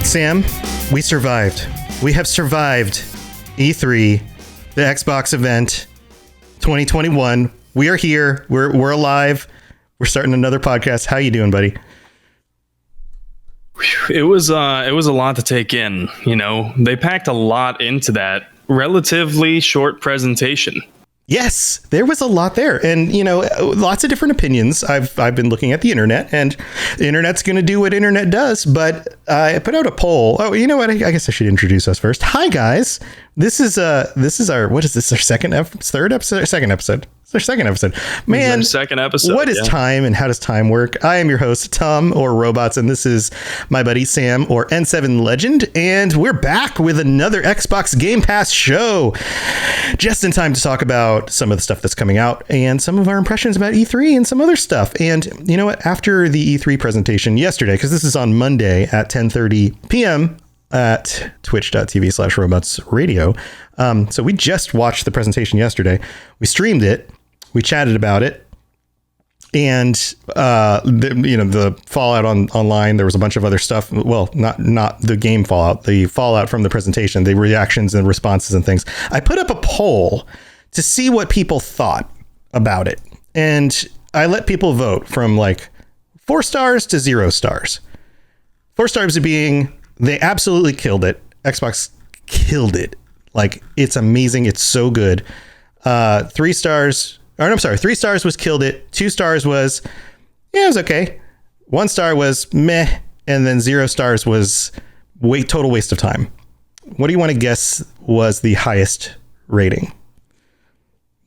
Sam, we survived. We have survived E3, the Xbox event 2021. We are here. We're alive. We're starting another podcast. How you doing, buddy? It was a lot to take in. You know, they packed a lot into that relatively short presentation. Yes, there was a lot there, and you know, lots of different opinions. I've been looking at the internet, and the internet's going to do what internet does. But I put out a poll. Oh, you know what? I guess I should introduce us first. Hi, guys. This is our what is this? Our second episode. It's our second episode. Man, second episode. What is time and how does time work? I am your host, Tom, or Robots, and this is my buddy Sam, or N7 Legend, and we're back with another Xbox Game Pass show. Just in time to talk about some of the stuff that's coming out and some of our impressions about E3 and some other stuff. And you know what? After the E3 presentation yesterday, because this is on Monday at 10:30 p.m., at twitch.tv/robotsradio. So we just watched the presentation yesterday. We streamed it. We chatted about it. And, the fallout online, there was a bunch of other stuff. Well, not the game fallout, the fallout from the presentation, the reactions and responses and things. I put up a poll to see what people thought about it. And I let people vote from like 4 stars to 0 stars. 4 stars being they absolutely killed it. Xbox killed it. Like, it's amazing. It's so good. 3 stars. Or I'm sorry. 3 stars was killed it. 2 stars was, yeah, it was okay. 1 star was meh. And then 0 stars was total waste of time. What do you want to guess was the highest rating?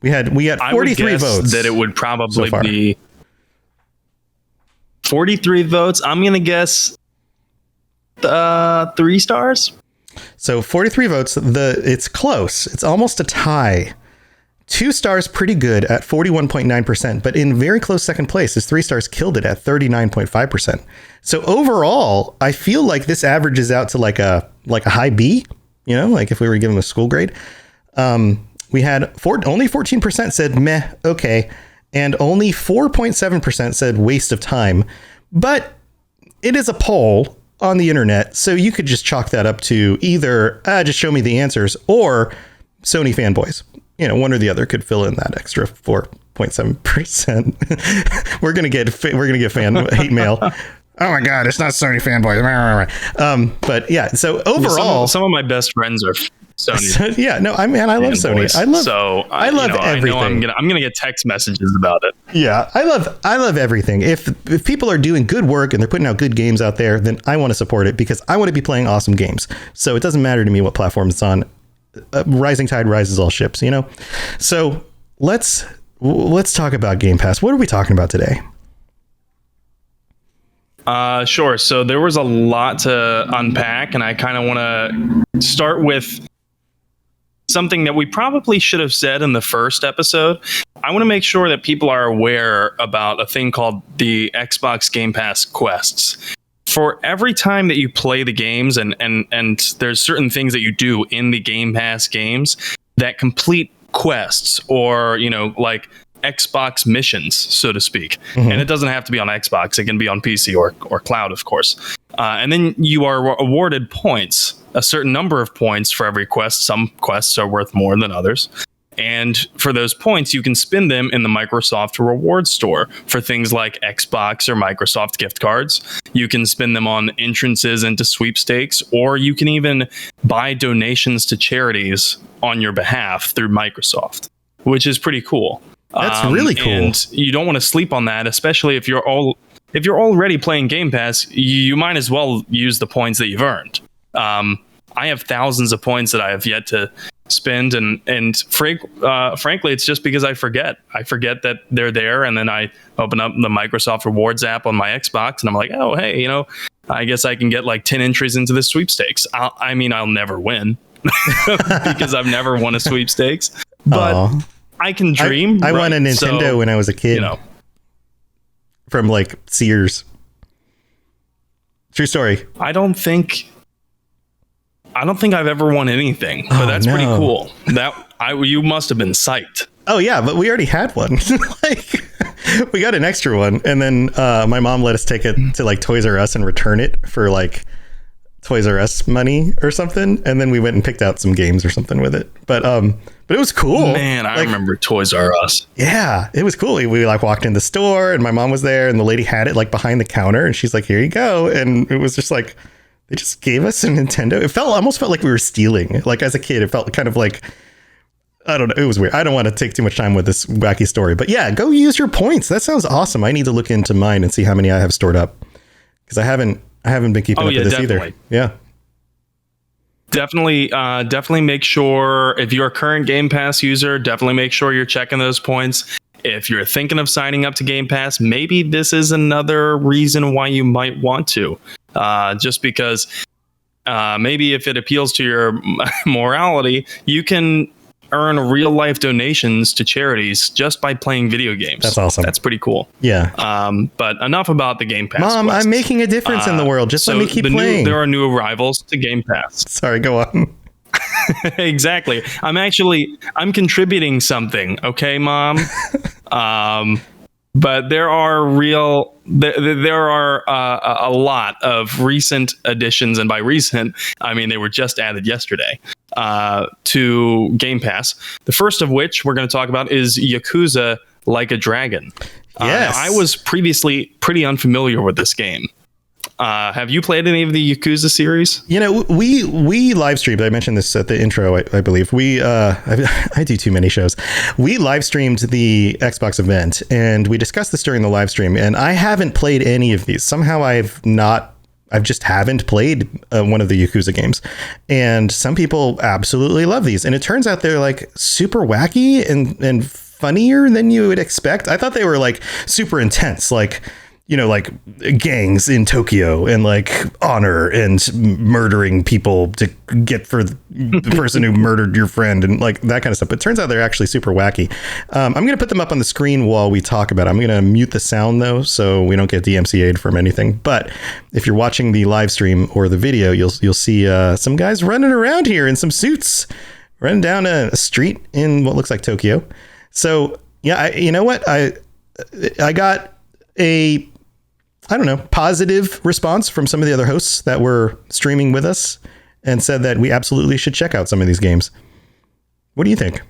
We had 43 votes. That it would probably be 43 votes. I'm going to guess 3 stars. So 43 votes. It's close. It's almost a tie. 2 stars pretty good at 41.9%, but in very close second place is 3 stars killed it at 39.5%. So overall, I feel like this averages out to like a high B, you know, like if we were giving a school grade. We had only 14% said meh, okay, and only 4.7% said waste of time. But it is a poll on the internet, so you could just chalk that up to either just show me the answers or Sony fanboys. You know, one or the other could fill in that extra 4.7%. We're gonna get fan hate mail. Oh my god, it's not Sony fanboys. But yeah, so overall, some of my best friends are Sony. Yeah, no, I love Sony. I love everything. I know I'm gonna get text messages about it. Yeah, I love everything. If people are doing good work and they're putting out good games out there, then I want to support it because I want to be playing awesome games. So it doesn't matter to me what platform it's on. Rising tide rises all ships, you know. So let's talk about Game Pass. What are we talking about today? Sure. So there was a lot to unpack, and I kind of want to start with something that we probably should have said in the first episode. I want to make sure that people are aware about a thing called the Xbox Game Pass quests. For every time that you play the games, and there's certain things that you do in the Game Pass games that complete quests, or, you know, like Xbox missions, so to speak. Mm-hmm. And it doesn't have to be on Xbox. It can be on PC or cloud, of course. And then you are awarded points, a certain number of points for every quest. Some quests are worth more than others. And for those points, you can spend them in the Microsoft Rewards Store for things like Xbox or Microsoft gift cards. You can spend them on entrances into sweepstakes, or you can even buy donations to charities on your behalf through Microsoft, which is pretty cool. That's really cool. And you don't want to sleep on that, especially if you're already playing Game Pass. You might as well use the points that you've earned. I have thousands of points that I have yet to spend, and frankly, it's just because I forget that they're there, and then I open up the Microsoft Rewards app on my Xbox, and I'm like, oh hey, you know, I guess I can get like 10 entries into the sweepstakes. I'll never win because I've never won a sweepstakes, but Aww. I can dream. I won a Nintendo when I was a kid, you know, from like Sears. True story. I don't think I've ever won anything, but that's pretty cool. You must have been psyched. Oh yeah, but we already had one. Like, we got an extra one, and then my mom let us take it to like Toys R Us and return it for like Toys R Us money or something, and then we went and picked out some games or something with it. But it was cool. Man, I remember Toys R Us. Yeah, it was cool. We like walked in the store, and my mom was there, and the lady had it like behind the counter, and she's like, "Here you go." And it was just like they just gave us a Nintendo. It almost felt like we were stealing. Like as a kid, it felt kind of like, I don't know. It was weird. I don't want to take too much time with this wacky story, but yeah, go use your points. That sounds awesome. I need to look into mine and see how many I have stored up, because I haven't been keeping up with this either. Yeah. Definitely make sure, if you're a current Game Pass user, definitely make sure you're checking those points. If you're thinking of signing up to Game Pass, maybe this is another reason why you might want to. Just because maybe if it appeals to your morality, you can earn real life donations to charities just by playing video games. That's awesome. That's pretty cool. Yeah. But enough about the Game Pass. Mom, quests. I'm making a difference in the world. Just let me keep playing. There are new arrivals to Game Pass. Sorry, go on. Exactly. I'm contributing something. Okay, Mom. But there are a lot of recent additions, and by recent, I mean they were just added yesterday to Game Pass. The first of which we're going to talk about is Yakuza Like a Dragon. Yes. I was previously pretty unfamiliar with this game. Have you played any of the Yakuza series? You know, we live streamed. I mentioned this at the intro, I believe. I do too many shows. We live streamed the Xbox event, and we discussed this during the live stream. And I haven't played any of these. Somehow I just haven't played one of the Yakuza games. And some people absolutely love these. And it turns out they're like super wacky and funnier than you would expect. I thought they were like super intense, like, you know, like gangs in Tokyo and like honor and murdering people to get for the person who murdered your friend and like that kind of stuff. But it turns out they're actually super wacky. I'm going to put them up on the screen while we talk about it. I'm going to mute the sound though, so we don't get DMCA'd from anything. But if you're watching the live stream or the video, you'll see some guys running around here in some suits, running down a street in what looks like Tokyo. So yeah, you know what? I got a, I don't know, positive response from some of the other hosts that were streaming with us and said that we absolutely should check out some of these games. What do you think?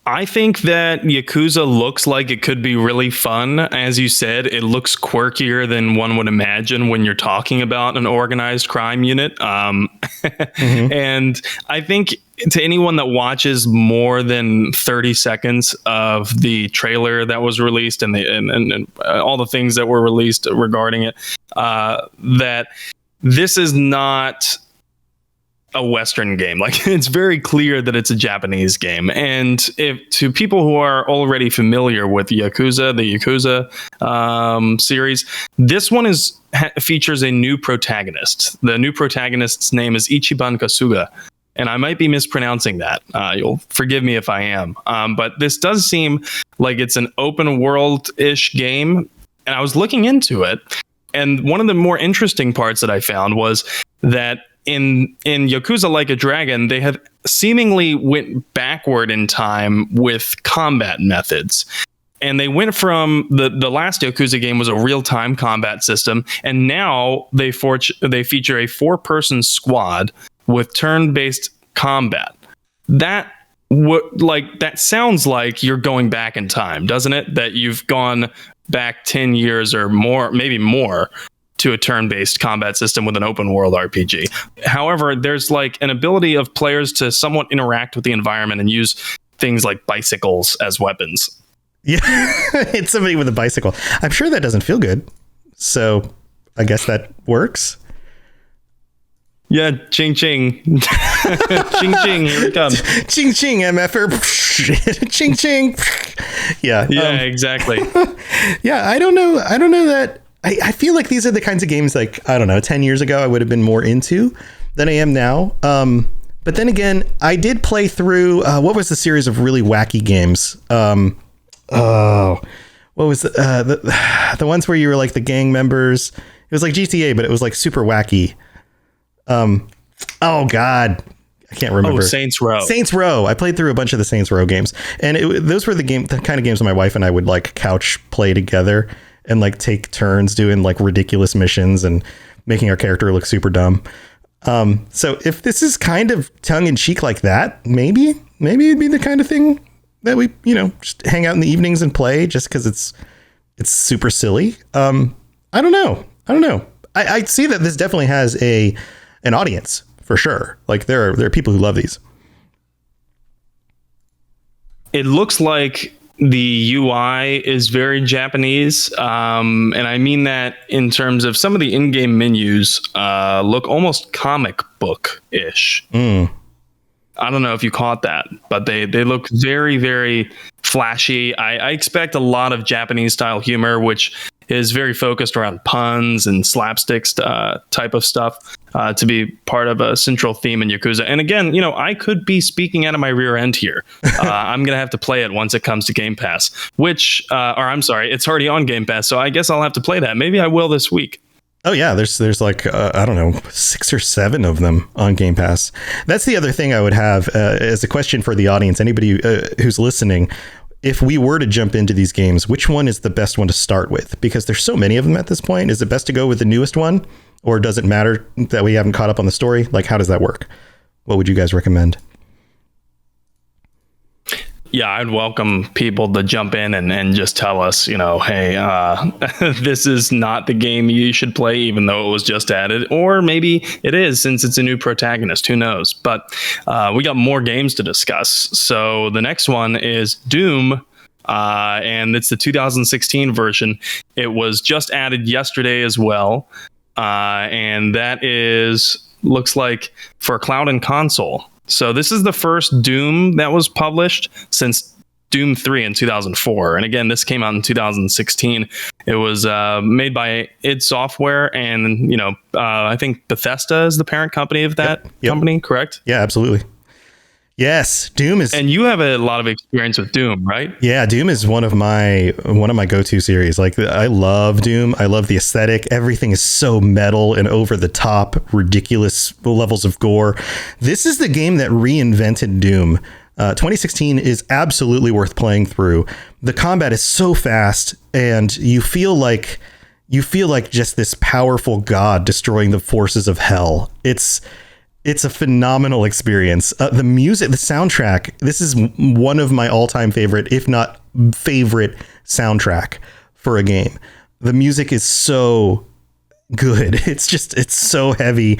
I think that Yakuza looks like it could be really fun. As you said, it looks quirkier than one would imagine when you're talking about an organized crime unit. And I think to anyone that watches more than 30 seconds of the trailer that was released and all the things that were released regarding it, that this is not a Western game. Like, it's very clear that it's a Japanese game. And if to people who are already familiar with the Yakuza series, this one features a new protagonist. The new protagonist's name is Ichiban Kasuga. And I might be mispronouncing that. You'll forgive me if I am. But this does seem like it's an open world-ish game. And I was looking into it. And one of the more interesting parts that I found was that in Yakuza Like a Dragon, they have seemingly went backward in time with combat methods. And they went from the last Yakuza game was a real-time combat system. And now they feature a 4-person squad with turn-based combat. That sounds like you're going back in time, doesn't it? That you've gone back 10 years or more, maybe more, to a turn-based combat system with an open world RPG. However, there's like an ability of players to somewhat interact with the environment and use things like bicycles as weapons. Yeah, it's somebody with a bicycle. I'm sure that doesn't feel good. So I guess that works. Yeah, ching ching. Ching ching, here it comes. Ching ching, MFer. Ching ching. Yeah. Yeah, exactly. Yeah, I don't know that. I feel like these are the kinds of games, like, I don't know, 10 years ago I would have been more into than I am now. But then again, I did play through, what was the series of really wacky games? What was the ones where you were like the gang members? It was like GTA, but it was like super wacky. Oh God, I can't remember. Oh, Saints Row. Saints Row. I played through a bunch of the Saints Row games, and those were the kind of games that my wife and I would like couch play together and like take turns doing like ridiculous missions and making our character look super dumb. So if this is kind of tongue in cheek like that, maybe it'd be the kind of thing that we, just hang out in the evenings and play just because it's super silly. I don't know. I see that this definitely has an audience for sure. Like there are people who love these. It looks like the UI is very Japanese. And I mean that in terms of some of the in-game menus look almost comic book-ish. I don't know if you caught that, but they look very, very flashy. I expect a lot of Japanese style humor, which is very focused around puns and slapsticks type of stuff to be part of a central theme in Yakuza. And again, I could be speaking out of my rear end here. I'm going to have to play it once it comes to Game Pass, it's already on Game Pass. So I guess I'll have to play that. Maybe I will this week. Oh yeah, there's like I don't know, 6 or 7 of them on Game Pass. That's the other thing I would have as a question for the audience. Anybody who's listening, if we were to jump into these games, which one is the best one to start with? Because there's so many of them at this point. Is it best to go with the newest one, or does it matter that we haven't caught up on the story? Like, how does that work? What would you guys recommend? Yeah, I'd welcome people to jump in and just tell us, hey, this is not the game you should play, even though it was just added. Or maybe it is, since it's a new protagonist. Who knows? But we got more games to discuss. So the next one is Doom. And it's the 2016 version. It was just added yesterday as well. And that looks like for cloud and console. So this is the first Doom that was published since Doom 3 in 2004. And again, this came out in 2016. It was made by id Software, and I think Bethesda is the parent company of that company, correct? Yeah, absolutely. Yes, Doom is. And you have a lot of experience with Doom, right? Yeah, Doom is one of my go-to series. Like, I love Doom. I love the aesthetic. Everything is so metal and over the top, ridiculous levels of gore. This is the game that reinvented Doom. 2016 is absolutely worth playing through. The combat is so fast, and you feel like just this powerful god destroying the forces of hell. It's a phenomenal experience. The music, the soundtrack, this is one of my all-time favorite, if not favorite, soundtrack for a game. The music is so good. It's so heavy.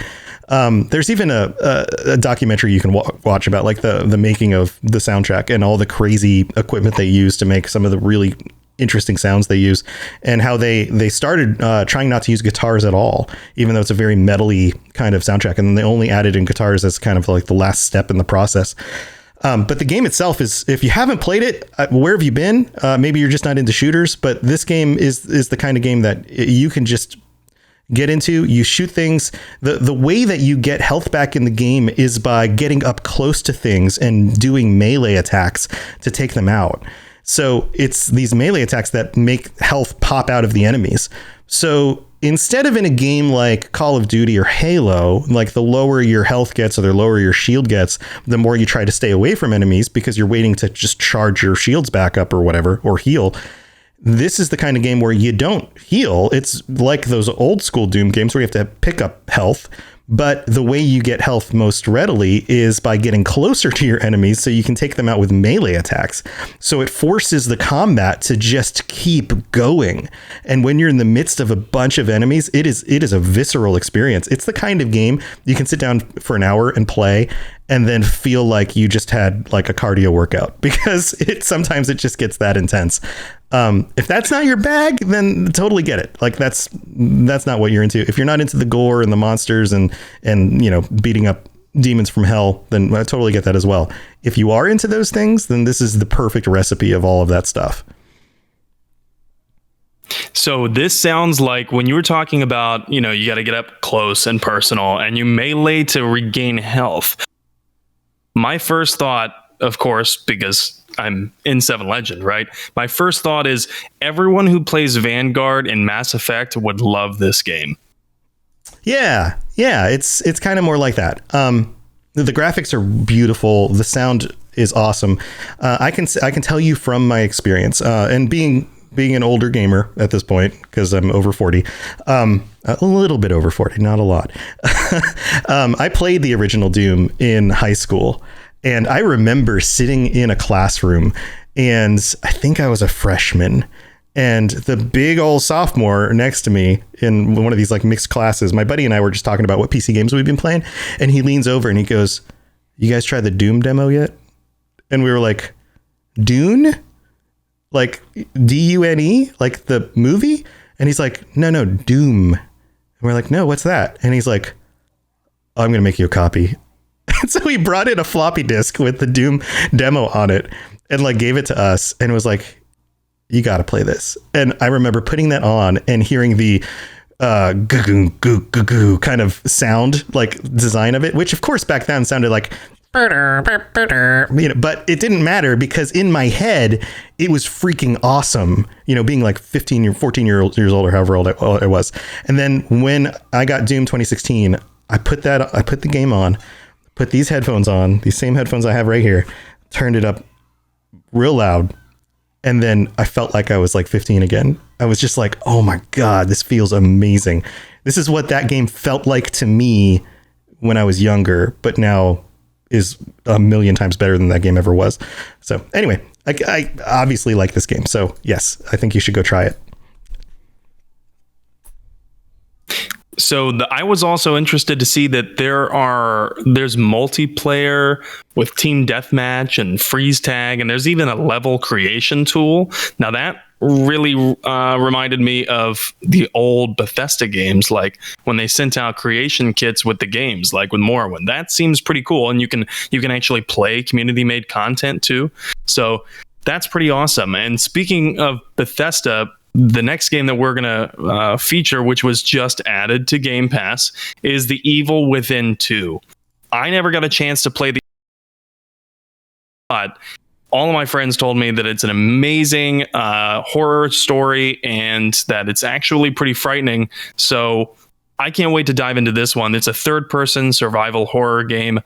There's even a documentary you can watch about like the making of the soundtrack and all the crazy equipment they use to make some of the really interesting sounds they use, and how they started trying not to use guitars at all, even though it's a very metal-y kind of soundtrack, and then they only added in guitars as kind of like the last step in the process. But the game itself is, if you haven't played it, where have you been? Maybe you're just not into shooters, but this game is the kind of game that you can just get into. You shoot things. The way that you get health back in the game is by getting up close to things and doing melee attacks to take them out. So it's these melee attacks that make health pop out of the enemies. So instead of in a game like Call of Duty or Halo, like the lower your health gets or the lower your shield gets, the more you try to stay away from enemies because you're waiting to just charge your shields back up or whatever, or heal. This is the kind of game where you don't heal. It's like those old school Doom games where you have to pick up health. But the way you get health most readily is by getting closer to your enemies so you can take them out with melee attacks. So it forces the combat to just keep going. And when you're in the midst of a bunch of enemies, it is a visceral experience. It's the kind of game you can sit down for an hour and play and then feel like you just had like a cardio workout, because sometimes it just gets that intense. If that's not your bag, then totally get it. Like that's not what you're into. If you're not into the gore and the monsters and beating up demons from hell, then I totally get that as well. If you are into those things, then this is the perfect recipe of all of that stuff. So this sounds like when you were talking about, you got to get up close and personal and you melee to regain health. My first thought, of course, because I'm in 7 Legend, right? My first thought is everyone who plays Vanguard in Mass Effect would love this game. Yeah, it's kind of more like that. The graphics are beautiful. The sound is awesome. I can tell you from my experience and being being an older gamer at this point, because I'm over 40, a little bit over 40, not a lot. I played the original Doom in high school, and I remember sitting in a classroom, and I think I was a freshman, and the big old sophomore next to me in one of these like mixed classes, my buddy and I were just talking about what PC games we've been playing, and he leans over and he goes, "You guys tried the Doom demo yet?" And we were like, "Dune? Like Dune, like the movie?" And he's like, no, Doom. And we're like, "No, what's that?" And he's like, "Oh, I'm going to make you a copy." And so he brought in a floppy disk with the Doom demo on it and like gave it to us and was like, "You got to play this." And I remember putting that on and hearing the goo goo goo goo kind of sound, like design of it, which of course back then sounded like, you know, but it didn't matter because in my head it was freaking awesome, you know, being like 14 years old or however old I was. And then when I got Doom 2016, I put the game on, put these headphones on, these same headphones I have right here, turned it up real loud, and then I felt like I was like 15 again. I was just like, oh my God, this feels amazing. This is what that game felt like to me when I was younger, but now is a million times better than that game ever was. So anyway, I obviously like this game. So yes, I think you should go try it. So I was also interested to see that there's multiplayer with team deathmatch and freeze tag, and there's even a level creation tool. Now that really reminded me of the old Bethesda games, like when they sent out creation kits with the games, like with Morrowind. That seems pretty cool, and you can actually play community made content too. So that's pretty awesome. And speaking of Bethesda, the next game that we're going to feature, which was just added to Game Pass, is The Evil Within 2. I never got a chance to play but all of my friends told me that it's an amazing horror story and that it's actually pretty frightening. So I can't wait to dive into this one. It's a third-person survival horror game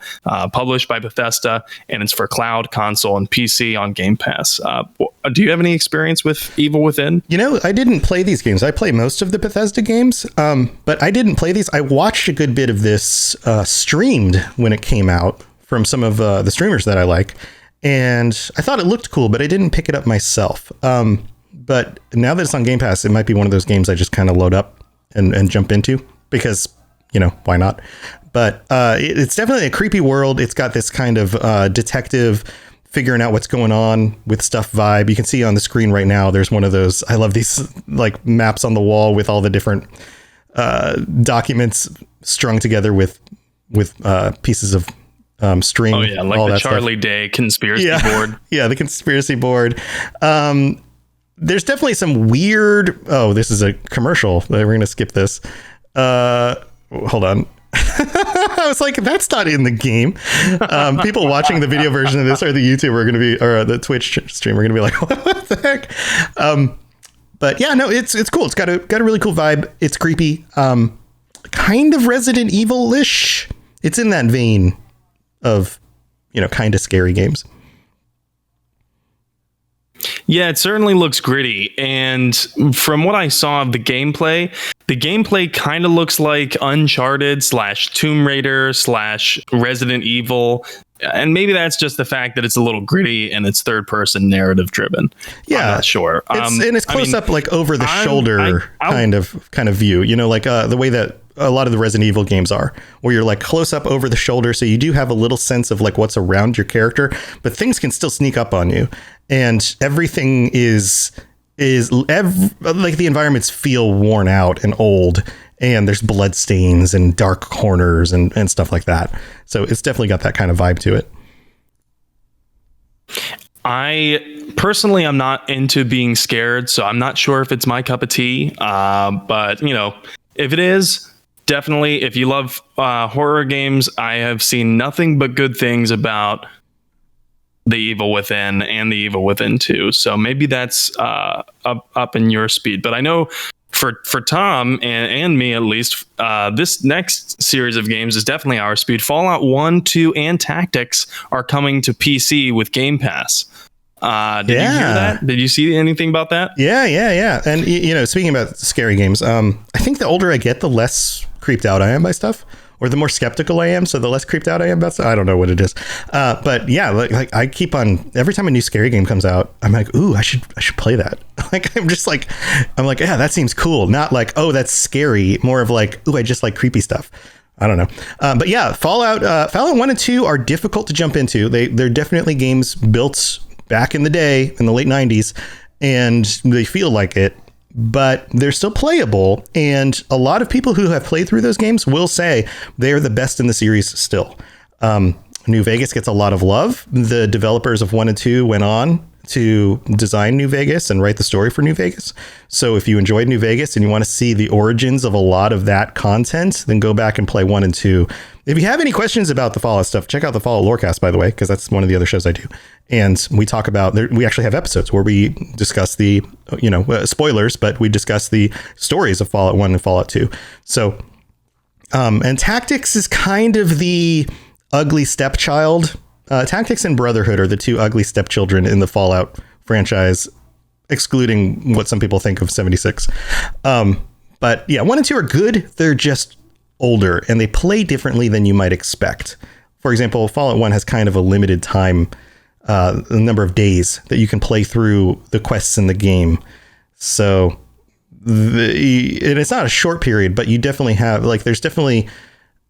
published by Bethesda, and it's for cloud, console, and PC on Game Pass. Do you have any experience with Evil Within? You know, I didn't play these games. I play most of the Bethesda games, but I didn't play these. I watched a good bit of this streamed when it came out from some of the streamers that I like, and I thought it looked cool, but I didn't pick it up myself. But now that it's on Game Pass, it might be one of those games I just kind of load up and jump into, because, you know, why not? But it's definitely a creepy world. It's got this kind of detective figuring out what's going on with stuff vibe. You can see on the screen right now, there's one of those, I love these like maps on the wall with all the different documents strung together with pieces of string. Oh yeah, like all the that Charlie stuff. Day conspiracy board. Yeah, the conspiracy board. There's definitely some weird... Oh, this is a commercial. We're going to skip this. Hold on. I was like, that's not in the game. People watching the video version of this, or the YouTube are going to be, or the Twitch stream are going to be like, what the heck? But yeah, no, it's cool. It's got a really cool vibe. It's creepy. Kind of Resident Evil-ish. It's in that vein of, you know, kind of scary games. Yeah, it certainly looks gritty. And from what I saw of the gameplay kind of looks like Uncharted / Tomb Raider / Resident Evil. And maybe that's just the fact that it's a little gritty and it's third person narrative driven. Yeah, I'm not sure. It's close up, like over the shoulder kind of view, you know, like the way that a lot of the Resident Evil games are, where you're like close up over the shoulder. So you do have a little sense of like what's around your character, but things can still sneak up on you. And everything is like the environments feel worn out and old, and there's blood stains and dark corners and stuff like that. So it's definitely got that kind of vibe to it. I personally, I'm not into being scared, so I'm not sure if it's my cup of tea. But you know, if it is, definitely, if you love horror games, I have seen nothing but good things about The Evil Within and The Evil Within 2. So maybe that's up in your speed. But I know for Tom and me, at least, this next series of games is definitely our speed. Fallout 1, 2, and Tactics are coming to PC with Game Pass. Did you hear that? Did you see anything about that? Yeah. And speaking about scary games, I think the older I get, the less creeped out I am by stuff, or the more skeptical I am. So the less creeped out I am about stuff. I don't know what it is. But yeah, like I keep on, every time a new scary game comes out, I'm like, ooh, I should play that. I'm like, yeah, that seems cool. Not like, oh, that's scary. More of like, ooh, I just like creepy stuff. I don't know. But yeah, Fallout 1 and 2 are difficult to jump into. They're definitely games built back in the day in the late 90s, and they feel like it, but they're still playable. And a lot of people who have played through those games will say they are the best in the series still. New Vegas gets a lot of love. The developers of 1 and 2 went on to design New Vegas and write the story for New Vegas. So if you enjoyed New Vegas and you want to see the origins of a lot of that content, then go back and play 1 and 2. If you have any questions about the Fallout stuff, check out the Fallout Lorecast, by the way, because that's one of the other shows I do. And we talk about, we actually have episodes where we discuss the, spoilers, but we discuss the stories of Fallout 1 and Fallout 2. So, and Tactics is kind of the ugly stepchild. Tactics and Brotherhood are the two ugly stepchildren in the Fallout franchise, excluding what some people think of 76. But yeah, 1 and 2 are good. They're just older and they play differently than you might expect. For example, Fallout 1 has kind of a limited time, the number of days that you can play through the quests in the game. So and it's not a short period, but you definitely have, like, there's definitely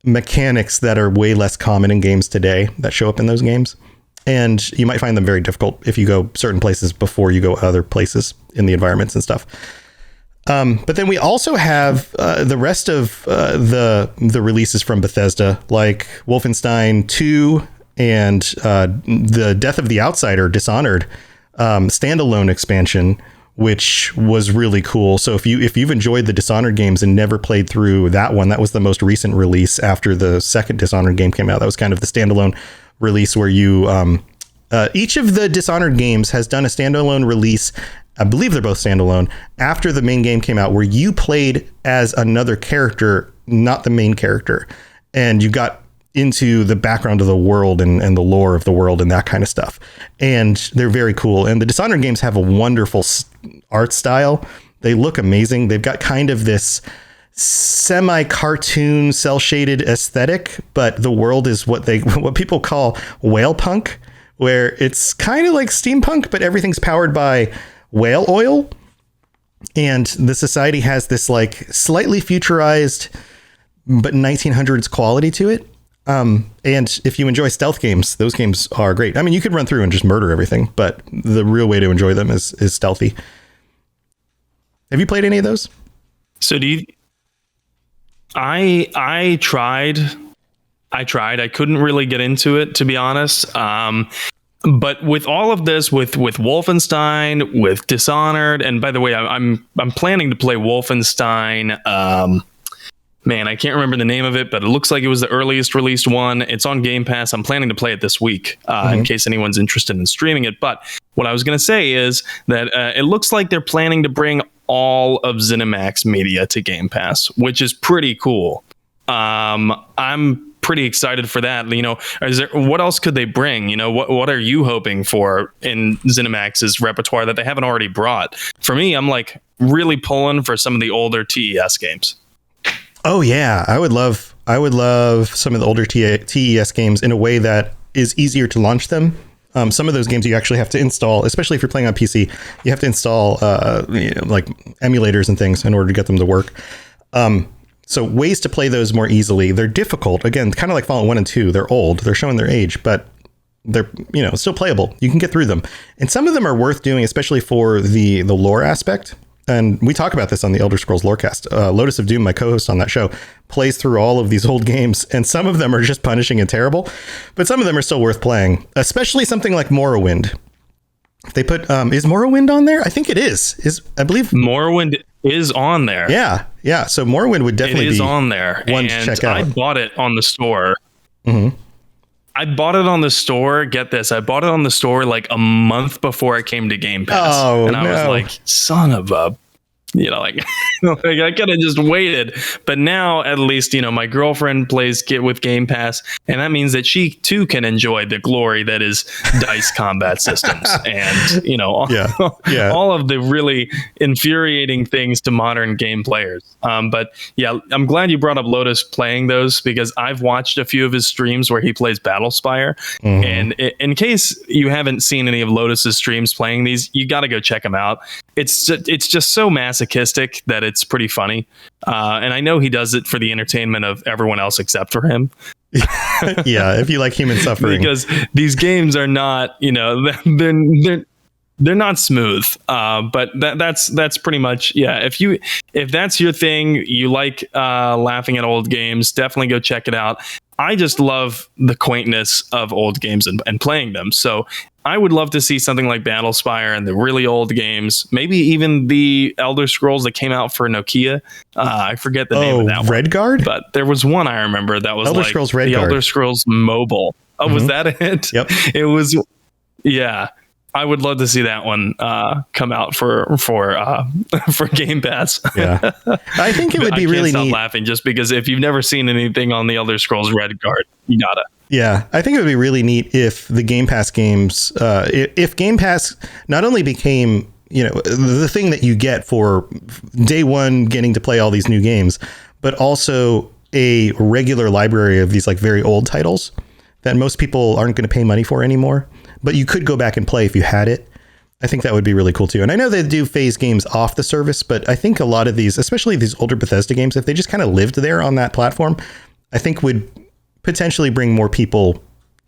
mechanics that are way less common in games today that show up in those games. And you might find them very difficult if you go certain places before you go other places in the environments and stuff. But then we also have the rest of the releases from Bethesda, like Wolfenstein 2 and the Death of the Outsider, Dishonored, standalone expansion, which was really cool. So if you've enjoyed the Dishonored games and never played through that one, that was the most recent release after the second Dishonored game came out. That was kind of the standalone release where you each of the Dishonored games has done a standalone release. I believe they're both standalone after the main game came out, where you played as another character, not the main character, and you got into the background of the world and the lore of the world and that kind of stuff. And they're very cool. And the Dishonored games have a wonderful art style. They look amazing. They've got kind of this semi-cartoon, cel-shaded aesthetic, but the world is what people call whale punk, where it's kind of like steampunk, but everything's powered by whale oil. And the society has this like slightly futurized, but 1900s quality to it. And if you enjoy stealth games, those games are great. I mean, you could run through and just murder everything, but the real way to enjoy them is stealthy. Have you played any of those? So I tried. I couldn't really get into it, to be honest. But with all of this, with Wolfenstein, with Dishonored, and by the way, I'm planning to play Wolfenstein. Man, I can't remember the name of it, but it looks like it was the earliest released one. It's on Game Pass. I'm planning to play it this week in case anyone's interested in streaming it. But what I was going to say is that it looks like they're planning to bring all of ZeniMax media to Game Pass, which is pretty cool. I'm pretty excited for that. What else could they bring? What are you hoping for in ZeniMax's repertoire that they haven't already brought? For me, I'm like really pulling for some of the older TES games. Oh yeah, I would love some of the older TES games in a way that is easier to launch them. Some of those games you actually have to install, especially if you're playing on PC. You have to install like emulators and things in order to get them to work. So ways to play those more easily. They're difficult. Again, kind of like Fallout 1 and 2. They're old. They're showing their age, but they're still playable. You can get through them, and some of them are worth doing, especially for the lore aspect. And we talk about this on the Elder Scrolls Lorecast. Lotus of Doom, my co-host on that show, plays through all of these old games, and some of them are just punishing and terrible, but some of them are still worth playing, especially something like Morrowind. If they put, is Morrowind on there? I think it is. I believe Morrowind is on there. Yeah. So Morrowind would definitely be on there. One to check out. I bought it on the store. Mm-hmm. I bought it on the store. Get this. I bought it on the store like a month before it came to Game Pass. Oh, and I was like, son of a... like, like I could have just waited. But now at least, my girlfriend plays with Game Pass, and that means that she too can enjoy the glory that is dice combat systems and, all of the really infuriating things to modern game players. But yeah, I'm glad you brought up Lotus playing those, because I've watched a few of his streams where he plays Battlespire. Mm-hmm. And in case you haven't seen any of Lotus's streams playing these, you got to go check them out. It's just so masochistic that it's pretty funny. And I know he does it for the entertainment of everyone else except for him. Yeah, if you like human suffering. Because these games are not, they're not smooth. But that's pretty much, yeah. If that's your thing, you like laughing at old games, definitely go check it out. I just love the quaintness of old games and playing them. So I would love to see something like Battlespire and the really old games, maybe even the Elder Scrolls that came out for Nokia. I forget the name of that one. Redguard? But there was one I remember that was Elder Scrolls Redguard. The Elder Scrolls Mobile. Oh, was that it? Yep. It was, yeah. I would love to see that one come out for Game Pass. Yeah, I think it would be really neat. I can't stop laughing just because if you've never seen anything on the Elder Scrolls Redguard, you gotta. Yeah, I think it would be really neat if the Game Pass games, if Game Pass not only became, the thing that you get for day one getting to play all these new games, but also a regular library of these like very old titles that most people aren't going to pay money for anymore. But you could go back and play if you had it. I think that would be really cool too. And I know they do phase games off the service, but I think a lot of these, especially these older Bethesda games, if they just kind of lived there on that platform, I think would potentially bring more people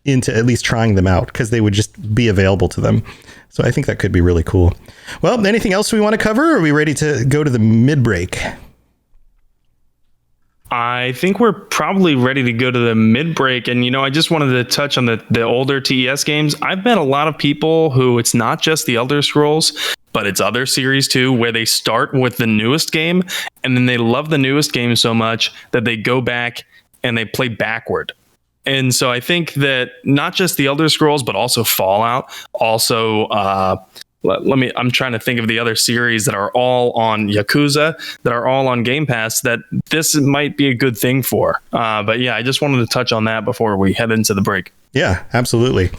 into at least trying them out, because they would just be available to them. So I think that could be really cool. Well, anything else we want to cover? Or are we ready to go to the mid-break? I think we're probably ready to go to the mid-break. And, I just wanted to touch on the older TES games. I've met a lot of people who it's not just the Elder Scrolls, but it's other series too, where they start with the newest game and then they love the newest game so much that they go back and they play backward. And so I think that not just the Elder Scrolls, but also Fallout, also I'm trying to think of the other series that are all on Yakuza, that are all on Game Pass, that this might be a good thing for. But yeah, I just wanted to touch on that before we head into the break. Yeah, absolutely.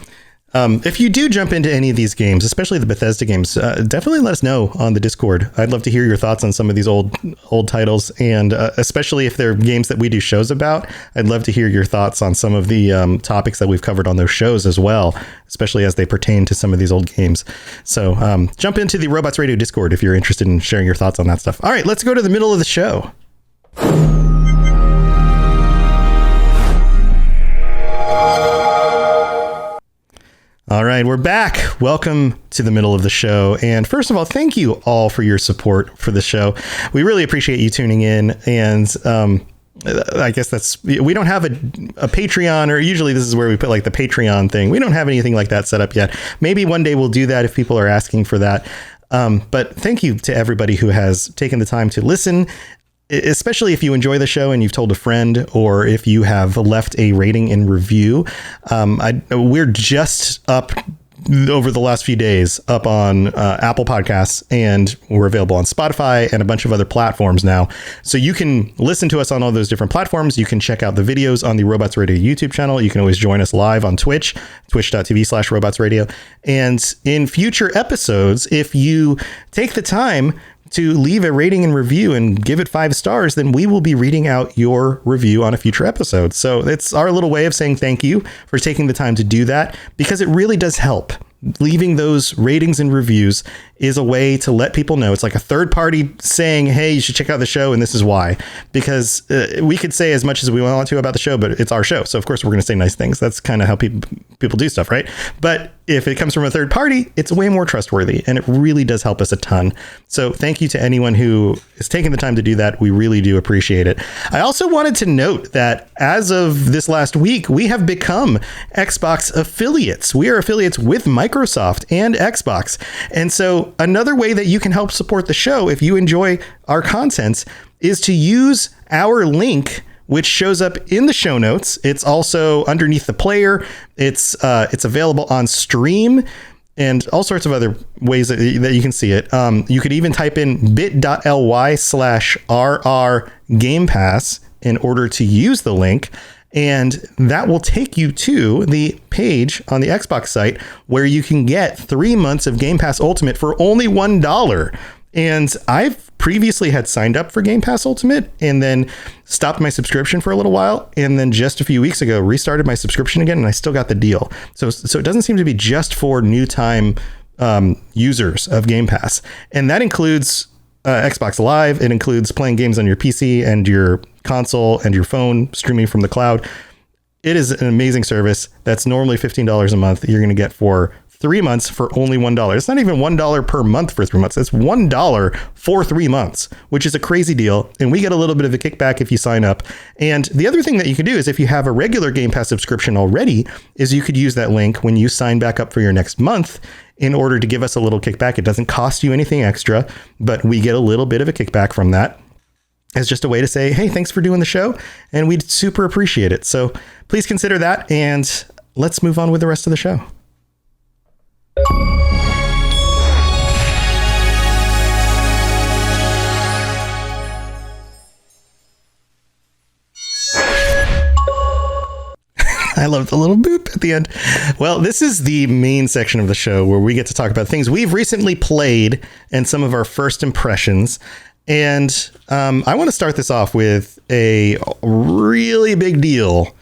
If you do jump into any of these games, especially the Bethesda games, definitely let us know on the Discord. I'd love to hear your thoughts on some of these old titles, and especially if they're games that we do shows about, I'd love to hear your thoughts on some of the topics that we've covered on those shows as well, especially as they pertain to some of these old games. So jump into the Robots Radio Discord if you're interested in sharing your thoughts on that stuff. All right, let's go to the middle of the show. All right, we're back. Welcome to the middle of the show. And first of all, thank you all for your support for the show. We really appreciate you tuning in. And I guess we don't have a Patreon, or usually this is where we put like the Patreon thing. We don't have anything like that set up yet. Maybe one day we'll do that if people are asking for that. But thank you to everybody who has taken the time to listen, especially if you enjoy the show and you've told a friend, or if you have left a rating and review. We're just up over the last few days up on Apple Podcasts, and we're available on Spotify and a bunch of other platforms now. So you can listen to us on all those different platforms. You can check out the videos on the Robots Radio YouTube channel. You can always join us live on Twitch, twitch.tv/robotsradio. And in future episodes, if you take the time to leave a rating and review and give it 5 stars, then we will be reading out your review on a future episode. So it's our little way of saying thank you for taking the time to do that, because it really does help. Leaving those ratings and reviews is a way to let people know. It's like a third party saying, hey, you should check out the show, and this is why. Because we could say as much as we want to about the show, but it's our show. So of course we're going to say nice things. That's kind of how people do stuff, right? But if it comes from a third party, it's way more trustworthy, and it really does help us a ton. So thank you to anyone who is taking the time to do that. We really do appreciate it. I also wanted to note that as of this last week, we have become Xbox affiliates. We are affiliates with Microsoft and Xbox. And so another way that you can help support the show if you enjoy our content is to use our link, which shows up in the show notes. It's also underneath the player. It's available on stream. and all sorts of other ways that you can see it. You could even type in bit.ly/RR Game Pass in order to use the link. And that will take you to the page on the Xbox site where you can get 3 months of Game Pass Ultimate for only $1. And I've previously had signed up for Game Pass Ultimate and then stopped my subscription for a little while. And then just a few weeks ago, restarted my subscription again, and I still got the deal. So it doesn't seem to be just for new time users of Game Pass. And that includes Xbox Live. It includes playing games on your PC and your console and your phone, streaming from the cloud. It is an amazing service that's normally $15 a month. You're going to get for 3 months for only $1. It's not even $1 per month for 3 months. It's $1 for 3 months, which is a crazy deal. And we get a little bit of a kickback if you sign up. And the other thing that you can do is if you have a regular Game Pass subscription already, is you could use that link when you sign back up for your next month in order to give us a little kickback. It doesn't cost you anything extra, but we get a little bit of a kickback from that. As just a way to say, hey, thanks for doing the show, and we'd super appreciate it. So please consider that, and let's move on with the rest of the show. I love the little boop at the end. Well, this is the main section of the show where we get to talk about things we've recently played and some of our first impressions. And I want to start this off with a really big deal.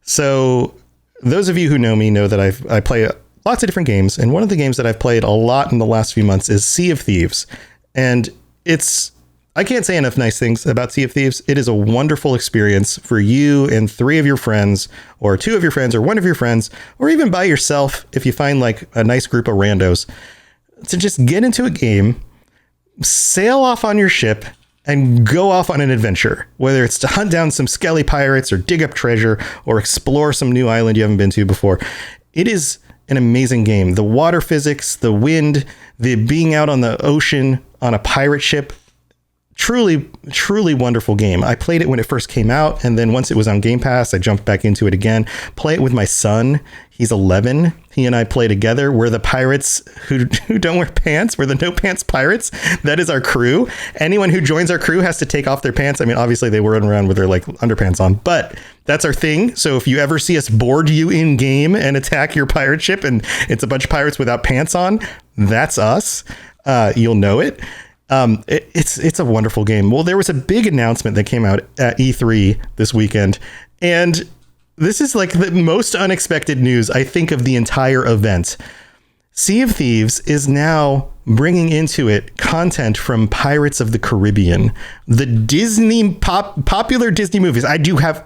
So those of you who know me know that I play lots of different games. And one of the games that I've played a lot in the last few months is Sea of Thieves. And I can't say enough nice things about Sea of Thieves. It is a wonderful experience for you and 3 of your friends, or 2 of your friends, or 1 of your friends, or even by yourself if you find like a nice group of randos, to just get into a game, sail off on your ship, and go off on an adventure, whether it's to hunt down some skelly pirates or dig up treasure or explore some new island you haven't been to before. It is an amazing game. The water physics, the wind, the being out on the ocean on a pirate ship, truly, truly wonderful game. I played it when it first came out, and then once it was on Game Pass, I jumped back into it again. Play it with my son. He's 11. He and I play together. We're the pirates who don't wear pants. We're the no pants pirates. That is our crew. Anyone who joins our crew has to take off their pants. I mean, obviously they run around with their like underpants on, but that's our thing. So if you ever see us board you in game and attack your pirate ship and it's a bunch of pirates without pants on, that's us. You'll know it. It's a wonderful game. Well, there was a big announcement that came out at E3 this weekend, and this is like the most unexpected news, I think, of the entire event. Sea of Thieves is now bringing into it content from Pirates of the Caribbean, the Disney popular Disney movies. I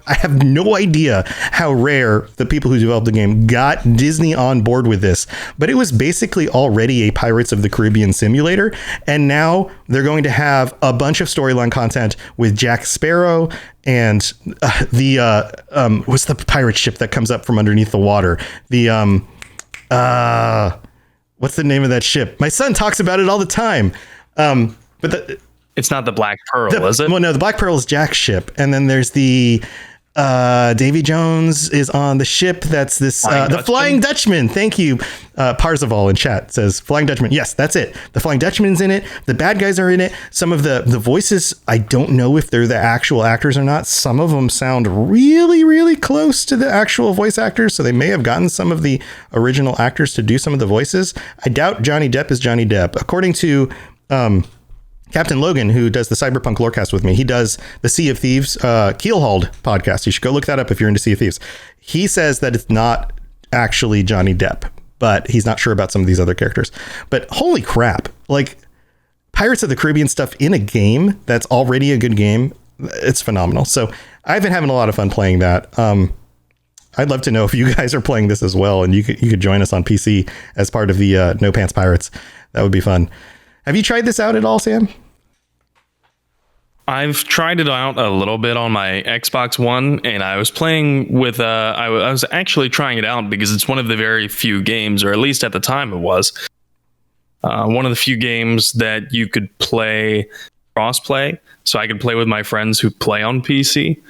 have no idea how rare the people who developed the game got Disney on board with this, but it was basically already a Pirates of the Caribbean simulator. And now they're going to have a bunch of storyline content with Jack Sparrow and what's the pirate ship that comes up from underneath the water? What's the name of that ship? My son talks about it all the time. But it's not the Black Pearl, is it? Well, no, the Black Pearl is Jack's ship. And then there's the Davy Jones is on the ship. That's this the Flying Dutchman. Thank you. Parzival in chat says Flying Dutchman. Yes, that's it. The Flying Dutchman's in it. The bad guys are in it. Some of the voices, I don't know if they're the actual actors or not. Some of them sound really, really close to the actual voice actors. So they may have gotten some of the original actors to do some of the voices. I doubt Johnny Depp is Johnny Depp. According to Captain Logan, who does the Cyberpunk Lorecast with me, he does the Sea of Thieves Keelhauled podcast. You should go look that up if you're into Sea of Thieves. He says that it's not actually Johnny Depp, but he's not sure about some of these other characters. But holy crap, like Pirates of the Caribbean stuff in a game that's already a good game, it's phenomenal. So I've been having a lot of fun playing that. I'd love to know if you guys are playing this as well, and you could join us on PC as part of the No Pants Pirates. That would be fun. Have you tried this out at all, Sam? I've tried it out a little bit on my Xbox One, and I was playing with, I was actually trying it out because it's one of the very few games, or at least at the time it was, one of the few games that you could play cross-play, so I could play with my friends who play on PC.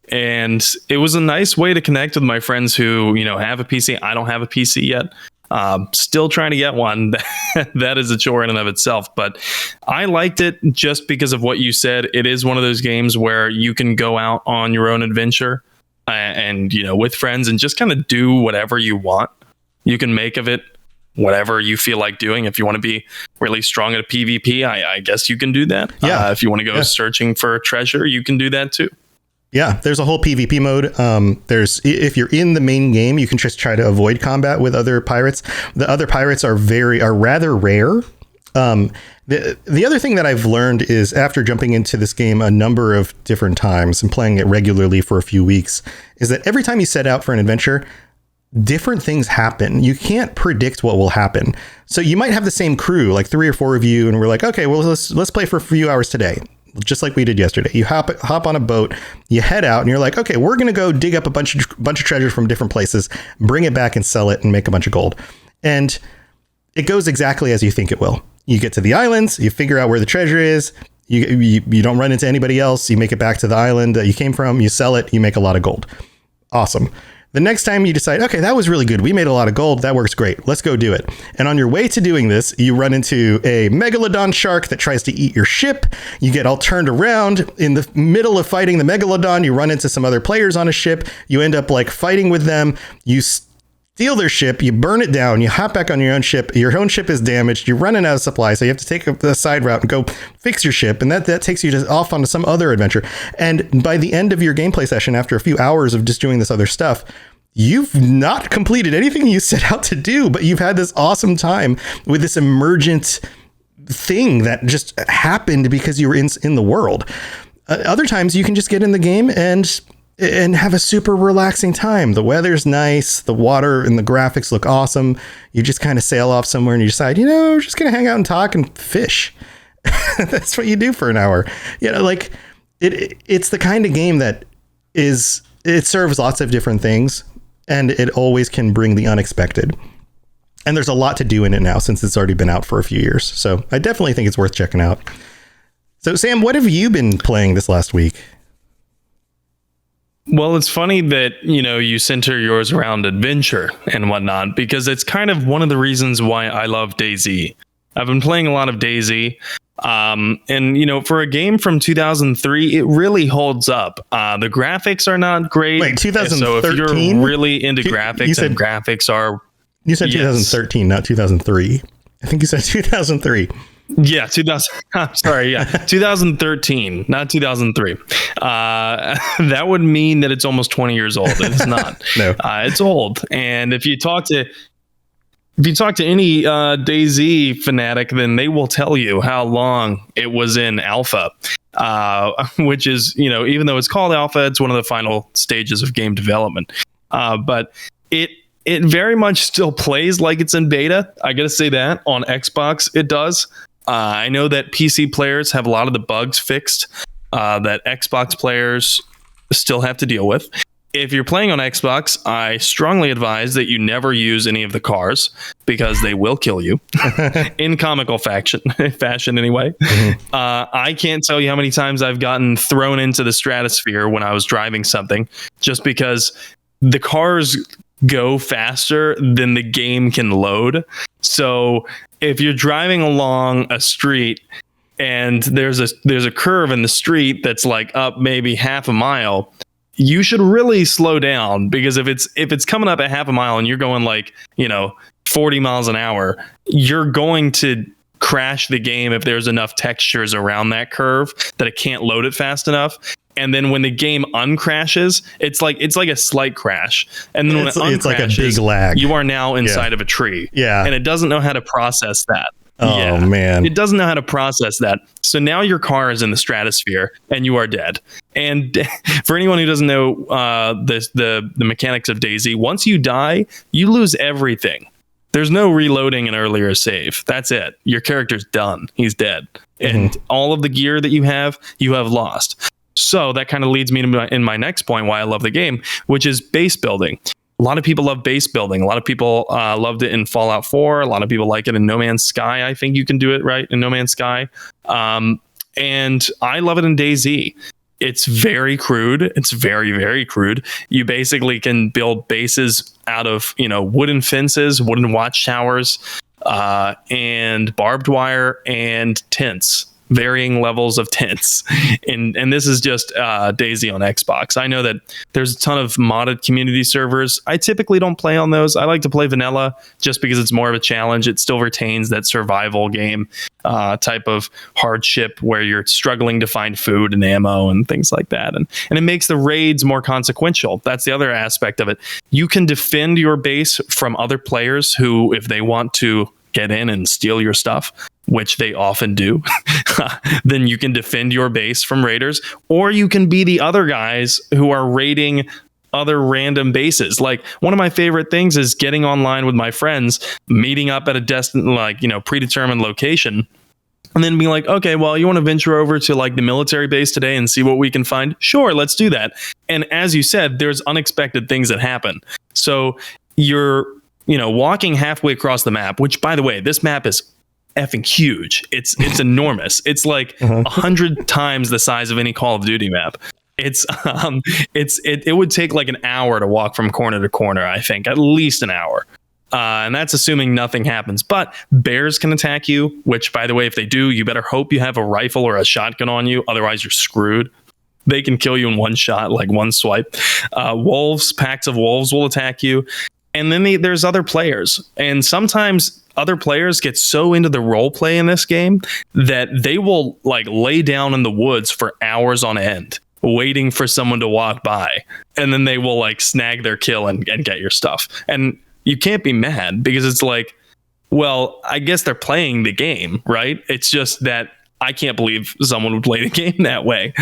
And it was a nice way to connect with my friends who, have a PC. I don't have a PC yet. Still trying to get one. That is a chore in and of itself. But I liked it just because of what you said. It is one of those games where you can go out on your own adventure and, with friends and just kind of do whatever you want. You can make of it whatever you feel like doing. If you want to be really strong at a PvP, I guess you can do that. Yeah. If you want to go searching for treasure, you can do that too. Yeah, there's a whole PvP mode. If you're in the main game, you can just try to avoid combat with other pirates. The other pirates are rather rare. The other thing that I've learned is after jumping into this game a number of different times and playing it regularly for a few weeks, is that every time you set out for an adventure, different things happen. You can't predict what will happen. So you might have the same crew, like 3 or 4 of you, and we're like, okay, well, let's play for a few hours today. Just like we did yesterday. You hop on a boat, you head out, and you're like, okay, we're going to go dig up a bunch of treasure from different places, bring it back and sell it and make a bunch of gold. And it goes exactly as you think it will. You get to the islands, you figure out where the treasure is, you don't run into anybody else, you make it back to the island that you came from, you sell it, you make a lot of gold. Awesome. The next time you decide, okay, that was really good. We made a lot of gold. That works great. Let's go do it. And on your way to doing this, you run into a megalodon shark that tries to eat your ship. You get all turned around. In the middle of fighting the megalodon, you run into some other players on a ship. You end up fighting with them. You steal their ship. You burn it down. You hop back on your own ship. Your own ship is damaged. You're running out of supply. So you have to take the side route and go fix your ship. And that takes you off onto some other adventure. And by the end of your gameplay session, after a few hours of just doing this other stuff, you've not completed anything you set out to do, but you've had this awesome time with this emergent thing that just happened because you were in the world. Other times you can just get in the game and have a super relaxing time. The weather's nice. The water and the graphics look awesome. You just kind of sail off somewhere and you decide, we're just going to hang out and talk and fish. That's what you do for an hour. It's the kind of game that it serves lots of different things. And it always can bring the unexpected. And there's a lot to do in it now since it's already been out for a few years. So I definitely think it's worth checking out. So, Sam, what have you been playing this last week? Well, it's funny that, you center yours around adventure and whatnot, because it's kind of one of the reasons why I love DayZ. I've been playing a lot of DayZ. And for a game from 2003, it really holds up. The graphics are not great. Wait, 2013? So if you're really into graphics, and graphics are... You said 2013, not 2003. I think you said 2003. Yeah, 2013, not 2003. That would mean that it's almost 20 years old. It's not. No. It's old. And if you talk to any DayZ fanatic, then they will tell you how long it was in alpha, which is, even though it's called alpha, it's one of the final stages of game development. But it very much still plays like it's in beta. I got to say that on Xbox, it does. I know that PC players have a lot of the bugs fixed that Xbox players still have to deal with. If you're playing on Xbox, I strongly advise that you never use any of the cars because they will kill you in comical fashion anyway. Mm-hmm. I can't tell you how many times I've gotten thrown into the stratosphere when I was driving something just because the cars go faster than the game can load. So if you're driving along a street and there's a curve in the street that's up maybe half a mile, you should really slow down, because if it's coming up at half a mile and you're going 40 miles an hour, you're going to crash the game if there's enough textures around that curve that it can't load it fast enough. And then when the game uncrashes, it's like a slight crash. And then when it uncrashes, it's like a big lag. You are now inside of a tree. Yeah. And it doesn't know how to process that. Oh, man. It doesn't know how to process that. So now your car is in the stratosphere and you are dead. And for anyone who doesn't know the mechanics of DayZ, once you die, you lose everything. There's no reloading an earlier save. That's it. Your character's done. He's dead. Mm-hmm. And all of the gear that you have lost. So that kind of leads me to my next point why I love the game, which is base building. A lot of people love base building. A lot of people loved it in Fallout 4. A lot of people like it in No Man's Sky. I think you can do it right in No Man's Sky. And I love it in DayZ. It's very crude. It's very, very crude. You basically can build bases out of, wooden fences, wooden watchtowers, and barbed wire and tents, varying levels of tents. And this is just DayZ on Xbox. I know that there's a ton of modded community servers. I typically don't play on those. I like to play vanilla just because it's more of a challenge. It still retains that survival game type of hardship where you're struggling to find food and ammo and things like that. And it makes the raids more consequential. That's the other aspect of it. You can defend your base from other players who, if they want to get in and steal your stuff, which they often do, then you can defend your base from raiders, or you can be the other guys who are raiding other random bases. Like, one of my favorite things is getting online with my friends, meeting up at a predetermined location, and then being like, okay, well, you want to venture over to like the military base today and see what we can find? Sure, let's do that. And as you said, there's unexpected things that happen. So you're walking halfway across the map, which, by the way, this map is effing huge. It's enormous. It's like 100 times the size of any Call of Duty map. It would take like an hour to walk from corner to corner, I think, at least an hour. And that's assuming nothing happens. But bears can attack you, which, by the way, if they do, you better hope you have a rifle or a shotgun on you. Otherwise, you're screwed. They can kill you in one shot, like one swipe. Packs of wolves will attack you. And then there's other players. And sometimes other players get so into the role play in this game that they will like lay down in the woods for hours on end, waiting for someone to walk by. And then they will like snag their kill and get your stuff. And you can't be mad because it's like, well, I guess they're playing the game, right? It's just that I can't believe someone would play the game that way.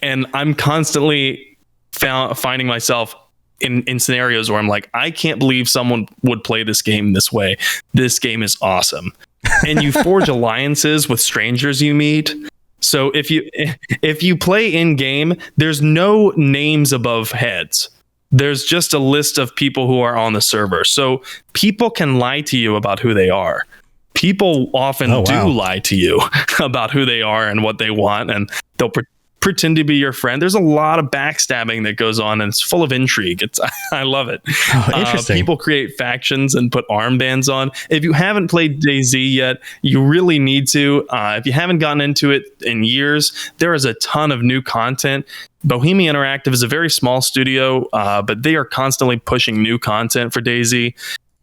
And I'm constantly finding myself in scenarios where I'm like, I can't believe someone would play this game this way. This game is awesome. And you forge alliances with strangers you meet. So if you play in game, there's no names above heads. There's just a list of people who are on the server. So people can lie to you about who they are. People often do lie to you about who they are and what they want, and they'll pretend to be your friend. There's a lot of backstabbing that goes on, and it's full of intrigue. I love it. Interesting. People create factions and put armbands on. If you haven't played DayZ yet, you really need to. If you haven't gotten into it in years, there is a ton of new content. Bohemia Interactive is a very small studio, but they are constantly pushing new content for DayZ.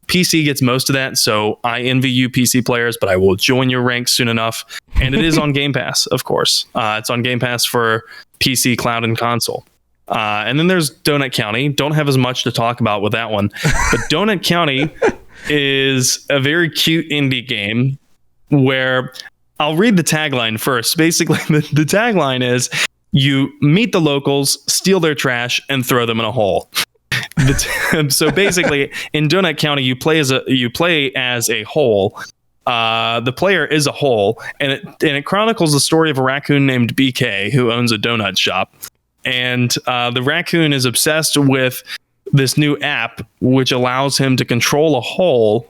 PC gets most of that, so I envy you PC players, but I will join your ranks soon enough. And it is on Game Pass, of course. It's on Game Pass for PC, cloud, and console. And then there's Donut County. Don't have as much to talk about with that one. But Donut County is a very cute indie game where I'll read the tagline first. Basically, the tagline is, you meet the locals, steal their trash, and throw them in a hole. So basically, in Donut County, you play as a hole. The player is a hole, and it chronicles the story of a raccoon named BK who owns a donut shop. And the raccoon is obsessed with this new app, which allows him to control a hole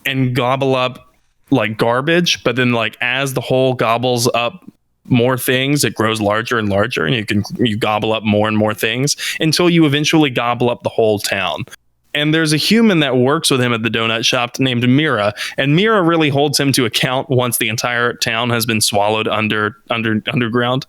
and gobble up like garbage. But then, like, as the hole gobbles up more things, it grows larger and larger, and you gobble up more and more things until you eventually gobble up the whole town. And there's a human that works with him at the donut shop named Mira, and Mira really holds him to account once the entire town has been swallowed underground.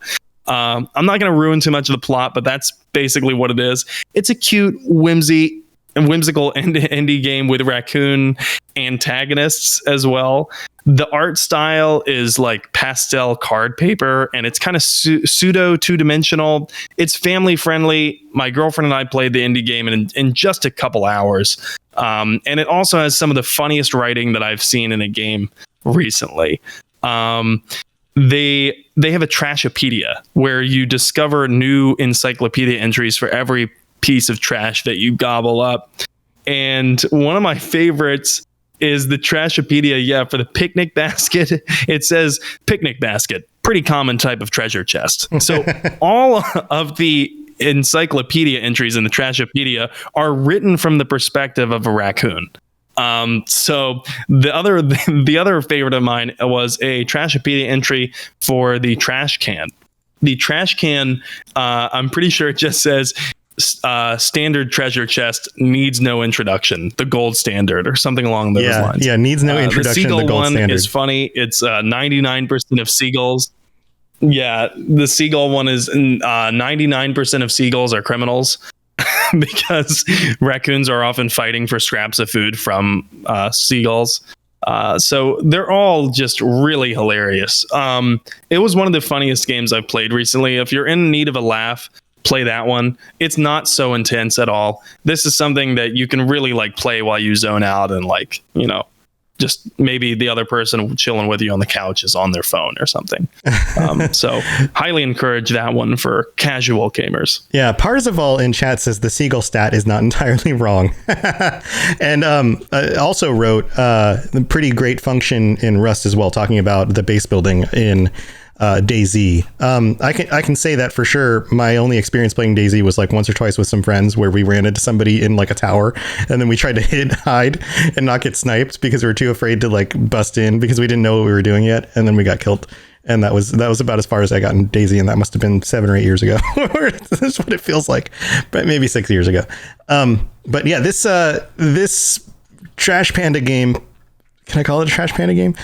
I'm not going to ruin too much of the plot, but that's basically what it is. It's a cute, whimsical indie game with raccoon antagonists as well. The art style is like pastel card paper, and it's kind of pseudo two-dimensional. It's family friendly. My girlfriend and I played the indie game in just a couple hours. And it also has some of the funniest writing that I've seen in a game recently. They have a Trashopedia where you discover new encyclopedia entries for every piece of trash that you gobble up. And one of my favorites is the Trashopedia, for the picnic basket. It says picnic basket, pretty common type of treasure chest. So all of the encyclopedia entries in the Trashopedia are written from the perspective of a raccoon. So the other favorite of mine was a Trashopedia entry for the trash can. The trash can, I'm pretty sure it just says standard treasure chest needs no introduction, the gold standard or something along those lines. Yeah, needs no introduction. The seagull the gold one standard is funny. It's 99% of seagulls. Yeah, the seagull one is 99% of seagulls are criminals because raccoons are often fighting for scraps of food from seagulls. So they're all just really hilarious. It was one of the funniest games I've played recently. If you're in need of a laugh, play that one. It's not so intense at all. This is something that you can really like play while you zone out and like, you know, just maybe the other person chilling with you on the couch is on their phone or something. So highly encourage that one for casual gamers. Yeah, Parzival in chat says the seagull stat is not entirely wrong. And also wrote a pretty great function in Rust as well, talking about the base building in DayZ. I can say that for sure. My only experience playing DayZ was like once or twice with some friends where we ran into somebody in like a tower and then we tried to hide and not get sniped because we were too afraid to like bust in because we didn't know what we were doing yet, and then we got killed. And that was about as far as I got in DayZ, and that must have been 7 or 8 years ago. That's what it feels like, but maybe 6 years ago. But yeah, this Trash Panda game, can I call it a Trash Panda game?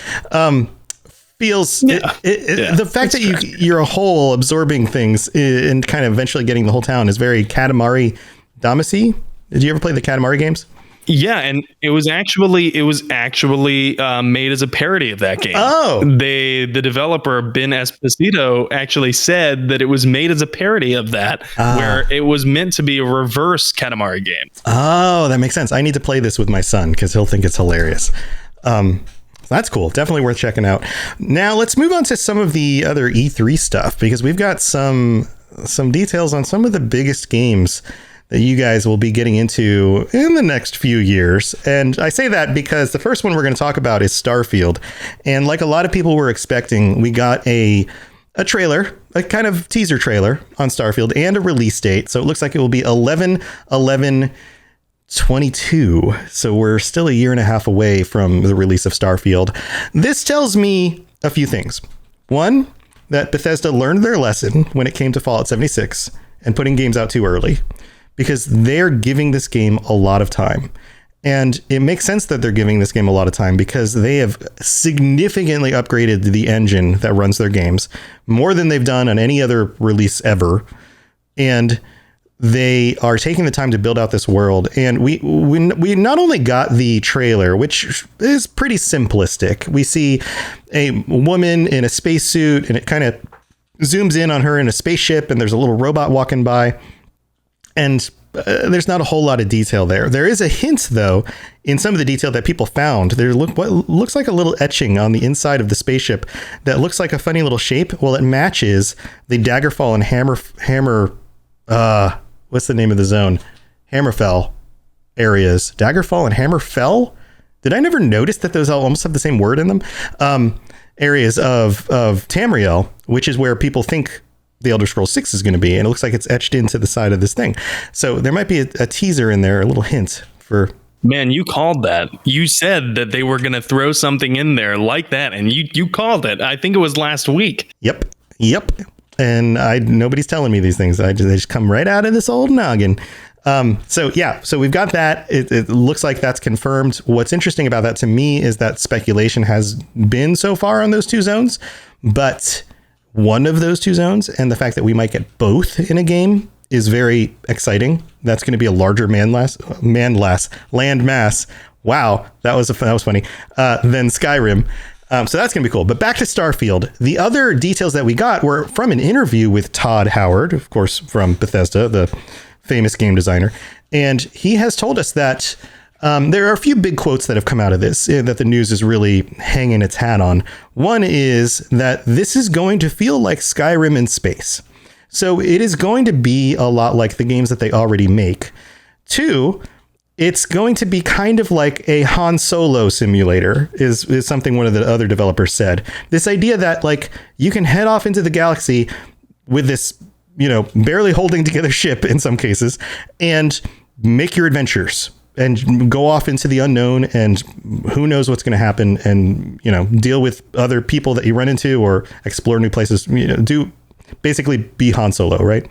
Feels the fact that you're a whole absorbing things and kind of eventually getting the whole town is very Katamari Damacy. Did you ever play the Katamari games? Yeah, and it was actually made as a parody of that game. Oh, the developer Ben Esposito actually said that it was made as a parody of that, where it was meant to be a reverse Katamari game. Oh, that makes sense. I need to play this with my son because he'll think it's hilarious. That's cool. Definitely worth checking out. Now let's move on to some of the other E3 stuff, because we've got some details on some of the biggest games that you guys will be getting into in the next few years. And I say that because the first one we're going to talk about is Starfield. And like a lot of people were expecting, we got a trailer, a kind of teaser trailer on Starfield and a release date. So it looks like it will be 11/11/22. So we're still a year and a half away from the release of Starfield. This tells me a few things. One, that Bethesda learned their lesson when it came to Fallout 76 and putting games out too early, because they're giving this game a lot of time. And it makes sense that they're giving this game a lot of time because they have significantly upgraded the engine that runs their games, more than they've done on any other release ever. And they are taking the time to build out this world. And we not only got the trailer, which is pretty simplistic. We see a woman in a spacesuit and it kind of zooms in on her in a spaceship, and there's a little robot walking by. And there's not a whole lot of detail there. There is a hint, though, in some of the detail that people found. There's what looks like a little etching on the inside of the spaceship that looks like a funny little shape. Well, it matches the Daggerfall and Hammer. What's the name of the zone? Hammerfell areas. Daggerfall and Hammerfell? Did I never notice that those all almost have the same word in them? Areas of Tamriel, which is where people think the Elder Scrolls 6 is going to be, and it looks like it's etched into the side of this thing. So there might be a teaser in there, a little hint for... Man, you called that. You said that they were going to throw something in there like that, and you called it. I think it was last week. Yep. And nobody's telling me these things. They just come right out of this old noggin. So we've got that. It looks like that's confirmed. What's interesting about that to me is that speculation has been so far on those two zones, but one of those two zones and the fact that we might get both in a game is very exciting. That's going to be a larger land mass. Wow, that was funny. Than Skyrim. So that's going to be cool. But back to Starfield. The other details that we got were from an interview with Todd Howard, of course, from Bethesda, the famous game designer. And he has told us that there are a few big quotes that have come out of this that the news is really hanging its hat on. One is that this is going to feel like Skyrim in space. So it is going to be a lot like the games that they already make. Two, it's going to be kind of like a Han Solo simulator is something one of the other developers said. This idea that like you can head off into the galaxy with this, barely holding together ship in some cases and make your adventures and go off into the unknown, and who knows what's going to happen, and, deal with other people that you run into or explore new places, do basically be Han Solo, right?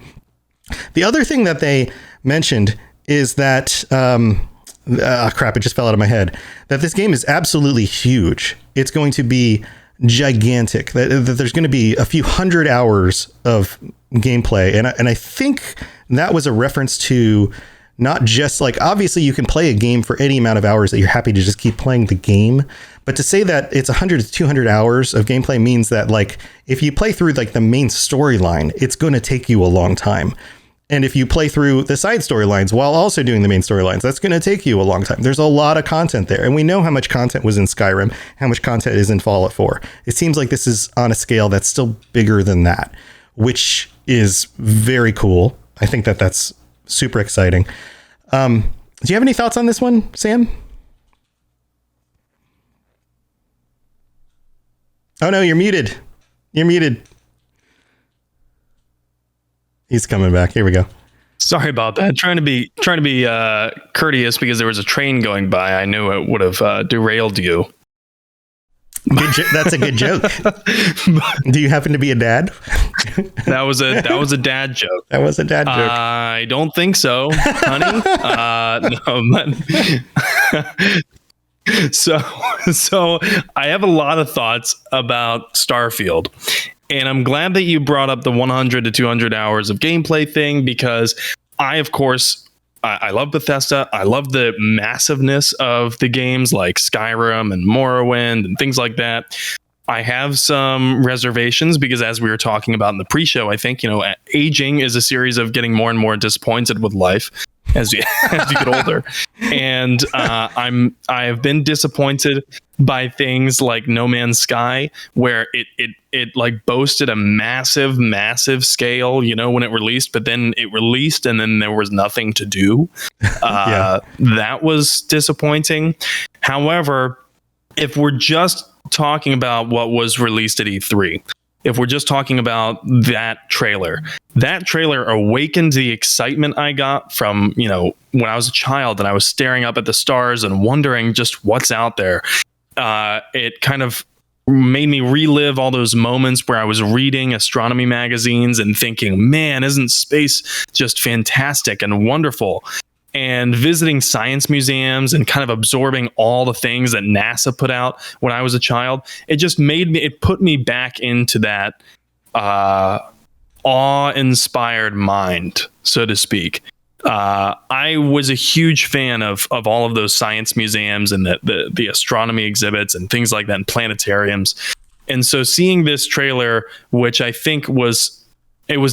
The other thing that they mentioned is that, crap, it just fell out of my head, that this game is absolutely huge. It's going to be gigantic, that there's going to be a few hundred hours of gameplay. And I think that was a reference to not just like, obviously you can play a game for any amount of hours that you're happy to just keep playing the game. But to say that it's 100 to 200 hours of gameplay means that, like, if you play through like the main storyline, it's going to take you a long time. And if you play through the side storylines while also doing the main storylines, that's going to take you a long time. There's a lot of content there. And we know how much content was in Skyrim, how much content is in Fallout 4. It seems like this is on a scale that's still bigger than that, which is very cool. I think that that's super exciting. Do you have any thoughts on this one, Sam? Oh no, you're muted. You're muted. He's coming back. Here we go. Sorry about that. Trying to be courteous because there was a train going by. I knew it would have derailed you. That's a good joke. Do you happen to be a dad? That was a dad joke. That was a dad joke. I don't think so, honey. No, so I have a lot of thoughts about Starfield. And I'm glad that you brought up the 100 to 200 hours of gameplay thing, because I, of course, I love Bethesda. I love the massiveness of the games like Skyrim and Morrowind and things like that. I have some reservations because, as we were talking about in the pre-show, I think, aging is a series of getting more and more disappointed with life as you get older. And I have been disappointed by things like No Man's Sky, where it like boasted a massive scale, when it released, but then it released and then there was nothing to do. That was disappointing. However, if we're just talking about what was released at E3, if we're just talking about that trailer awakened the excitement I got from, when I was a child and I was staring up at the stars and wondering just what's out there. It kind of made me relive all those moments where I was reading astronomy magazines and thinking, man, isn't space just fantastic and wonderful? And visiting science museums and kind of absorbing all the things that NASA put out when I was a child, it put me back into that awe-inspired mind, so to speak. I was a huge fan of all of those science museums and the astronomy exhibits and things like that, and planetariums. And so seeing this trailer, which I think was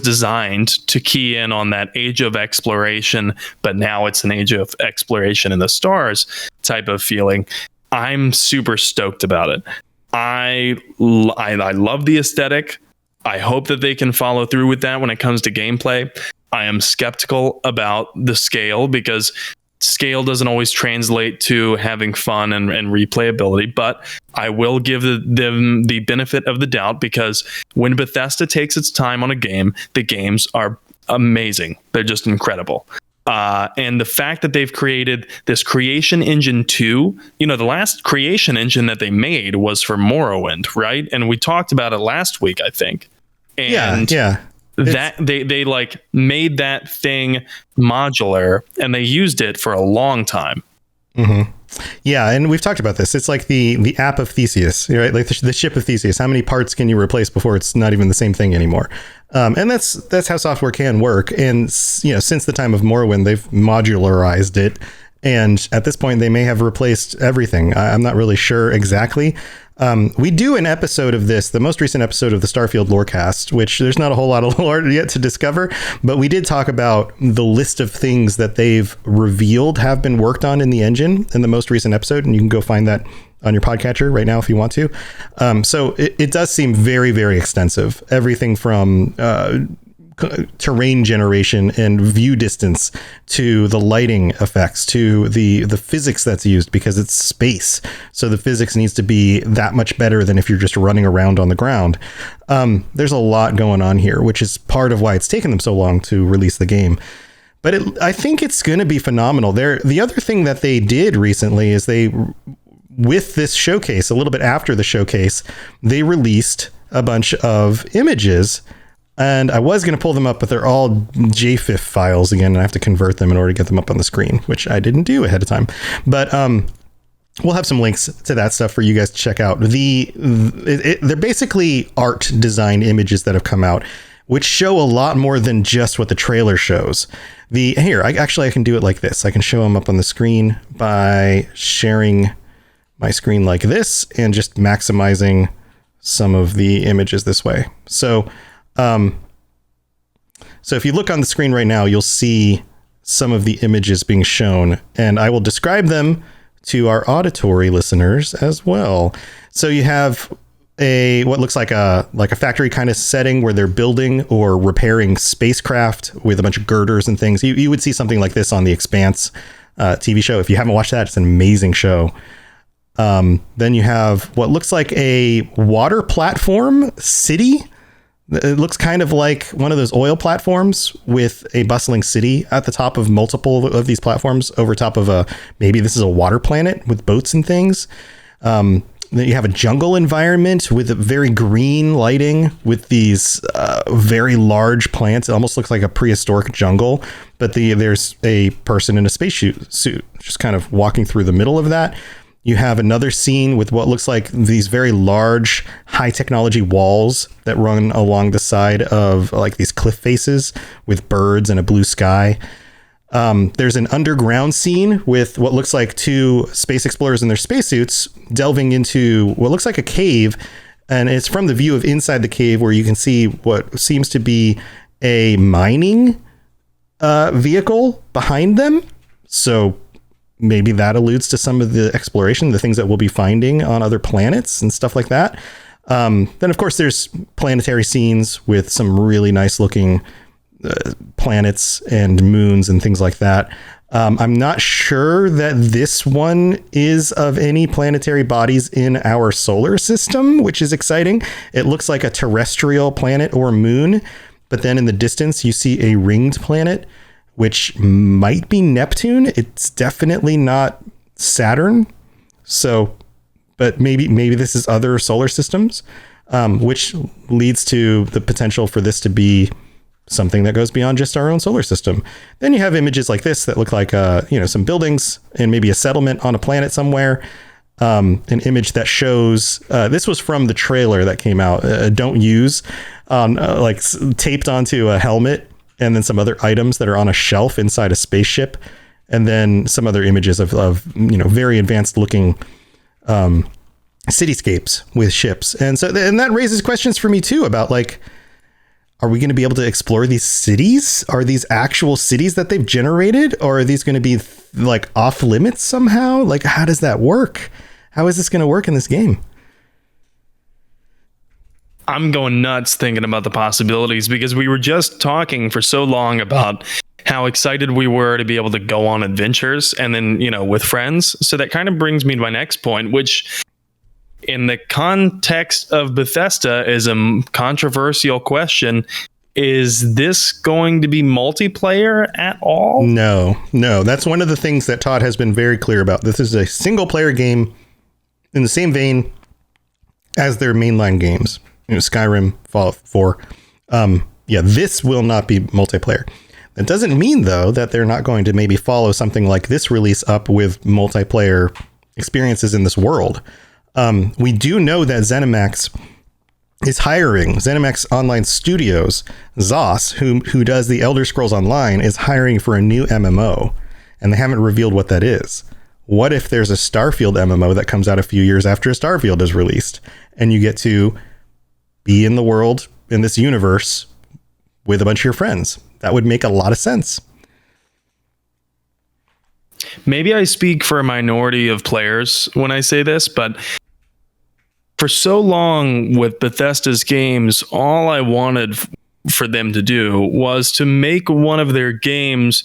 designed to key in on that age of exploration, but now it's an age of exploration in the stars type of feeling, I'm super stoked about it. I love the aesthetic. I hope that they can follow through with that when it comes to gameplay. I am skeptical about the scale, because scale doesn't always translate to having fun and replayability, but I will give them the benefit of the doubt, because when Bethesda takes its time on a game, the games are amazing. They're just incredible. And the fact that they've created this creation engine 2, the last creation engine that they made was for Morrowind, right? And we talked about it last week, I think. And yeah. That they like made that thing modular, and they used it for a long time. Mm-hmm. Yeah, and we've talked about this. It's like the app of Theseus, right? Like the ship of Theseus. How many parts can you replace before it's not even the same thing anymore? And that's how software can work. And since the time of Morrowind, they've modularized it. And at this point, they may have replaced everything. I'm not really sure exactly. We do an episode of this, the most recent episode of the Starfield Lorecast, which there's not a whole lot of lore yet to discover, but we did talk about the list of things that they've revealed have been worked on in the engine in the most recent episode, and you can go find that on your podcatcher right now if you want to. So it does seem very, very extensive. Everything from terrain generation and view distance to the lighting effects to the physics that's used, because it's space, so the physics needs to be that much better than if you're just running around on the ground. There's a lot going on here, which is part of why it's taken them so long to release the game. But I think it's going to be phenomenal. The other thing that they did recently is with this showcase, a little bit after the showcase, they released a bunch of images And I was going to pull them up, but they're all JFIF files again, and I have to convert them in order to get them up on the screen, which I didn't do ahead of time. But we'll have some links to that stuff for you guys to check out. They're basically art design images that have come out, which show a lot more than just what the trailer shows. I can do it like this. I can show them up on the screen by sharing my screen like this and just maximizing some of the images this way. So if you look on the screen right now, you'll see some of the images being shown, and I will describe them to our auditory listeners as well. So you have what looks like a factory kind of setting where they're building or repairing spacecraft with a bunch of girders and things. You would see something like this on The Expanse TV show. If you haven't watched that, it's an amazing show. Then you have what looks like a water platform city. It looks kind of like one of those oil platforms with a bustling city at the top of multiple of these platforms over top of maybe this is a water planet with boats and things. Then you have a jungle environment with a very green lighting with these very large plants. It almost looks like a prehistoric jungle, but there's a person in a spacesuit just kind of walking through the middle of that. You have another scene with what looks like these very large high technology walls that run along the side of like these cliff faces with birds and a blue sky. There's an underground scene with what looks like two space explorers in their spacesuits delving into what looks like a cave. And it's from the view of inside the cave where you can see what seems to be a mining vehicle behind them. So maybe that alludes to some of the exploration, the things that we'll be finding on other planets and stuff like that. Then, of course, there's planetary scenes with some really nice looking planets and moons and things like that. I'm not sure that this one is of any planetary bodies in our solar system, which is exciting. It looks like a terrestrial planet or moon, but then in the distance you see a ringed planet, which might be Neptune. It's definitely not Saturn. So, but maybe this is other solar systems, which leads to the potential for this to be something that goes beyond just our own solar system. Then you have images like this that look like, some buildings and maybe a settlement on a planet somewhere. An image that shows, this was from the trailer that came out, don't use, taped onto a helmet, and then some other items that are on a shelf inside a spaceship, and then some other images of very advanced looking cityscapes with ships. And that raises questions for me too about are we going to be able to explore these cities? Are these actual cities that they've generated, or are these going to be off limits somehow? How does that work? How is this going to work in this game? I'm going nuts thinking about the possibilities, because we were just talking for so long about how excited we were to be able to go on adventures and then, with friends. So that kind of brings me to my next point, which in the context of Bethesda is a controversial question. Is this going to be multiplayer at all? No. That's one of the things that Todd has been very clear about. This is a single player game in the same vein as their mainline games. Skyrim, Fallout 4. This will not be multiplayer. That doesn't mean, though, that they're not going to maybe follow something like this release up with multiplayer experiences in this world. We do know that ZeniMax is hiring. ZeniMax Online Studios, ZOS, who does the Elder Scrolls Online, is hiring for a new MMO, and they haven't revealed what that is. What if there's a Starfield MMO that comes out a few years after Starfield is released, and you get to be in the world, in this universe, with a bunch of your friends? That would make a lot of sense. Maybe I speak for a minority of players when I say this, but for so long with Bethesda's games, all I wanted for them to do was to make one of their games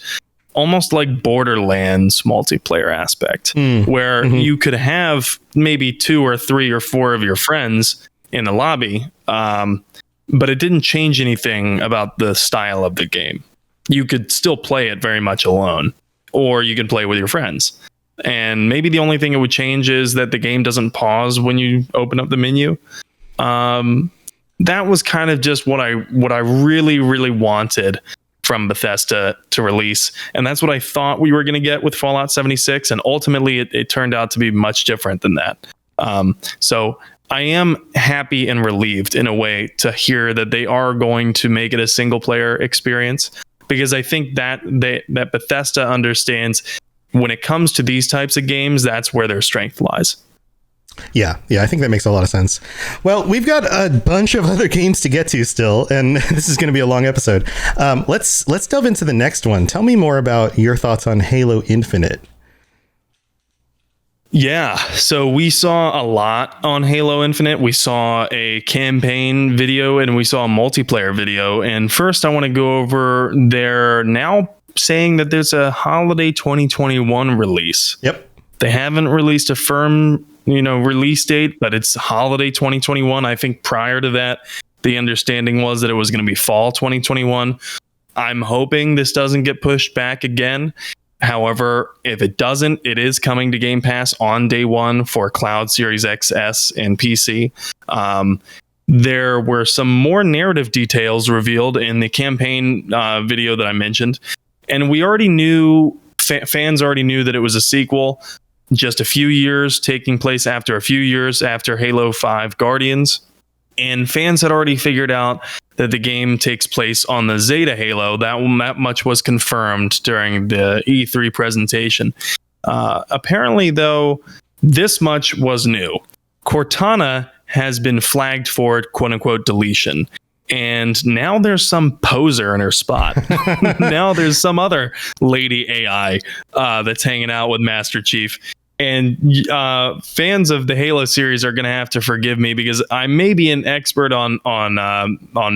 almost like Borderlands multiplayer aspect, where you could have maybe 2 or 3 or 4 of your friends in the lobby, but it didn't change anything about the style of the game. You could still play it very much alone, or you could play with your friends. And maybe the only thing it would change is that the game doesn't pause when you open up the menu. that was kind of just what I really, really wanted from Bethesda to release. And that's what I thought we were going to get with Fallout 76. And ultimately, it turned out to be much different than that. So I am happy and relieved in a way to hear that they are going to make it a single player experience, because I think that that Bethesda understands when it comes to these types of games, that's where their strength lies. Yeah, I think that makes a lot of sense. Well, we've got a bunch of other games to get to still, and this is going to be a long episode. Let's delve into the next one. Tell me more about your thoughts on Halo Infinite. Yeah, so we saw a lot on Halo Infinite. We saw a campaign video and we saw a multiplayer video. And first, I want to go over they're now saying that there's a holiday 2021 release. Yep. They haven't released a firm release date, but it's holiday 2021. I think prior to that, the understanding was that it was going to be fall 2021. I'm hoping this doesn't get pushed back again. However, if it doesn't, it is coming to Game Pass on day one for Cloud, Series X, S, and PC. There were some more narrative details revealed in the campaign video that I mentioned. And we already knew, fans already knew that it was a sequel. Just a few years, taking place after a few years after Halo 5 Guardians. And fans had already figured out that the game takes place on the Zeta Halo. That much was confirmed during the E3 presentation. Apparently, though, this much was new. Cortana has been flagged for quote-unquote deletion. And now there's some poser in her spot. Now there's some other lady AI that's hanging out with Master Chief. And fans of the Halo series are going to have to forgive me, because I may be an expert on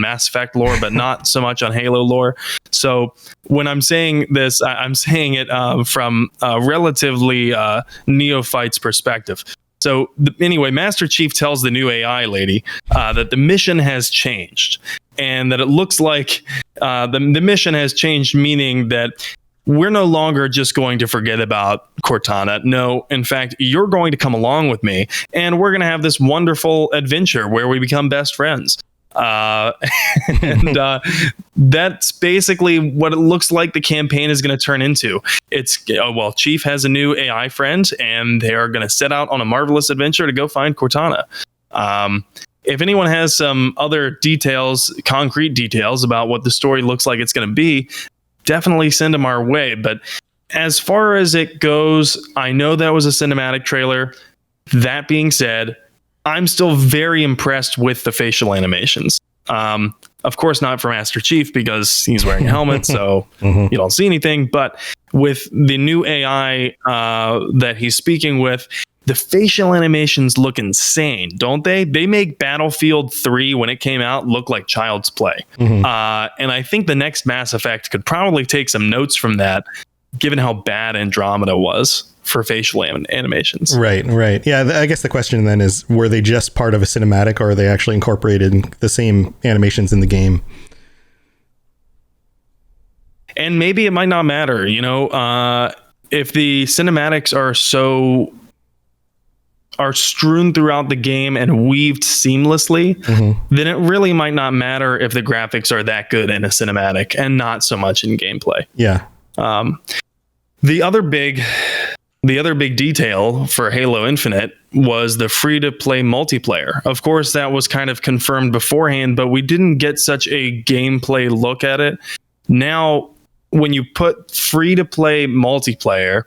Mass Effect lore, but not so much on Halo lore. So when I'm saying this, I'm saying it from a relatively neophyte's perspective. So anyway, Master Chief tells the new AI lady that the mission has changed, and that it looks like the mission has changed, meaning that we're no longer just going to forget about Cortana. No, in fact, you're going to come along with me, and we're going to have this wonderful adventure where we become best friends. That's basically what it looks like the campaign is going to turn into. It's Chief has a new AI friend, and they are going to set out on a marvelous adventure to go find Cortana. If anyone has some other details, concrete details about what the story looks like it's going to be, definitely send them our way. But as far as it goes, I know that was a cinematic trailer. That being said, I'm still very impressed with the facial animations. Of course, not for Master Chief, because he's wearing a helmet, so you don't see anything. But with the new AI that he's speaking with, the facial animations look insane, don't they? They make Battlefield 3, when it came out, look like child's play. And I think the next Mass Effect could probably take some notes from that, given how bad Andromeda was for facial animations. Right. Yeah, I guess the question then is, were they just part of a cinematic, or are they actually incorporated the same animations in the game? And maybe it might not matter, if the cinematics are strewn throughout the game and weaved seamlessly, then it really might not matter if the graphics are that good in a cinematic and not so much in gameplay. Yeah. The other big detail for Halo Infinite was the free-to-play multiplayer. Of course, that was kind of confirmed beforehand, but we didn't get such a gameplay look at it. Now, when you put free-to-play multiplayer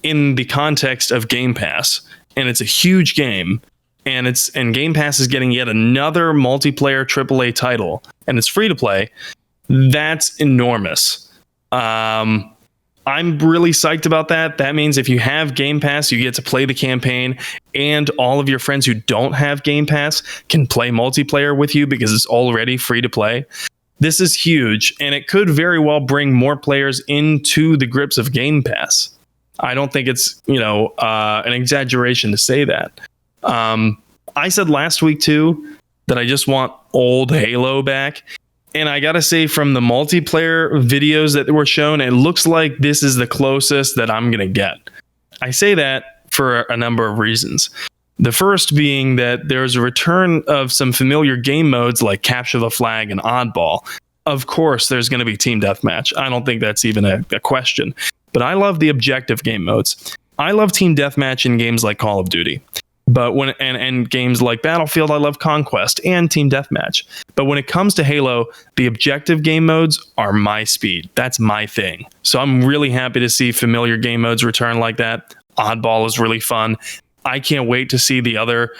in the context of Game Pass, and it's a huge game, and Game Pass is getting yet another multiplayer AAA title, and it's free-to-play, that's enormous. I'm really psyched about that. That means if you have Game Pass, you get to play the campaign, and all of your friends who don't have Game Pass can play multiplayer with you because it's already free to play. This is huge, and it could very well bring more players into the grips of Game Pass. I don't think it's, an exaggeration to say that. I said last week too that I just want old Halo back. And I got to say, from the multiplayer videos that were shown, it looks like this is the closest that I'm going to get. I say that for a number of reasons. The first being that there's a return of some familiar game modes like Capture the Flag and Oddball. Of course, there's going to be Team Deathmatch. I don't think that's even a question. But I love the objective game modes. I love Team Deathmatch in games like Call of Duty. But when and games like Battlefield, I love Conquest and Team Deathmatch. But when it comes to Halo, the objective game modes are my speed. That's my thing. So I'm really happy to see familiar game modes return like that. Oddball is really fun. I can't wait to see the other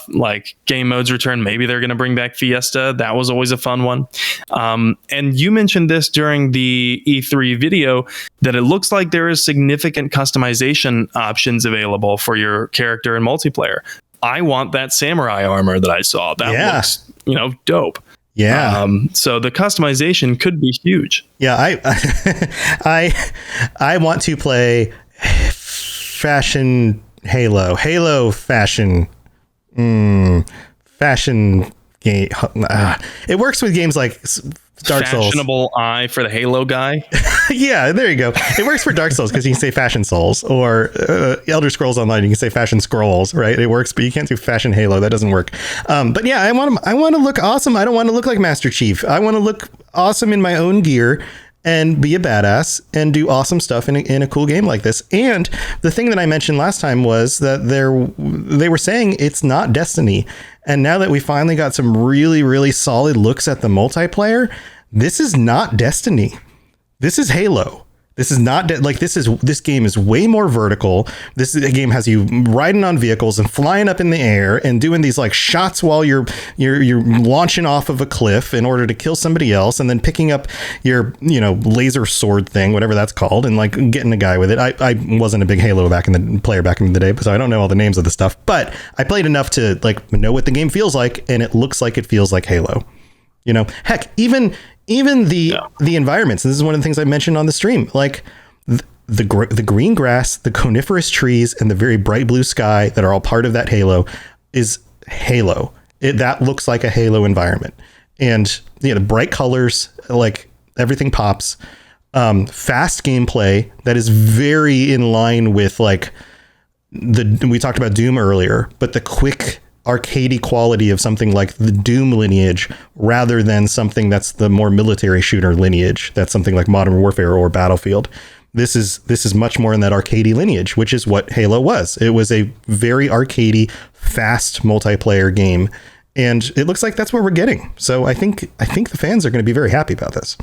like game modes return. Maybe they're going to bring back Fiesta. That was always a fun one. And you mentioned this during the E3 video that it looks like there is significant customization options available for your character in multiplayer. I want that samurai armor that I saw. That looks, dope. Yeah. So the customization could be huge. Yeah. I want to play fashion Halo fashion fashion game. It works with games like Dark Souls. Fashionable eye for the Halo guy. Yeah, there you go. It works for Dark Souls because you can say Fashion Souls, or Elder Scrolls Online, you can say Fashion Scrolls, right? It works, but you can't do Fashion Halo. That doesn't work. But yeah, I want to look awesome. I don't want to look like Master Chief. I want to look awesome in my own gear and be a badass and do awesome stuff in a cool game like this. And the thing that I mentioned last time was that they were saying it's not Destiny. And now that we finally got some really, really solid looks at the multiplayer, this is not Destiny. This is Halo. This is not this game is way more vertical. This game has you riding on vehicles and flying up in the air and doing these like shots while you're launching off of a cliff in order to kill somebody else, and then picking up your laser sword thing, whatever that's called, and like getting a guy with it. I wasn't a big Halo player back in the day, so I don't know all the names of the stuff, but I played enough to like know what the game feels like, and it looks like it feels like Halo. Heck, even the environments. And this is one of the things I mentioned on the stream, like the green grass, the coniferous trees, and the very bright blue sky that are all part of that Halo is Halo. That looks like a Halo environment. And the bright colors, like everything pops. Fast gameplay that is very in line with like we talked about Doom earlier, but the quick arcadey quality of something like the Doom lineage, rather than something that's the more military shooter lineage. That's something like Modern Warfare or Battlefield. This is much more in that arcadey lineage, which is what Halo was. It was a very arcadey, fast multiplayer game, and it looks like that's what we're getting. So I think the fans are going to be very happy about this.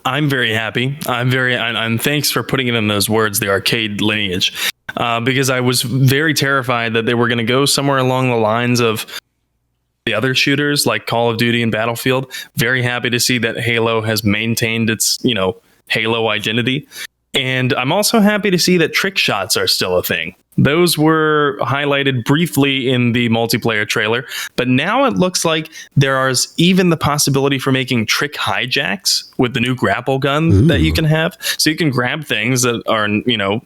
I'm very happy. And thanks for putting it in those words, the arcade lineage. Because I was very terrified that they were going to go somewhere along the lines of the other shooters like Call of Duty and Battlefield. Very happy to see that Halo has maintained its, Halo identity. And I'm also happy to see that trick shots are still a thing. Those were highlighted briefly in the multiplayer trailer, but now it looks like there is even the possibility for making trick hijacks with the new grapple gun that you can have. So you can grab things that are,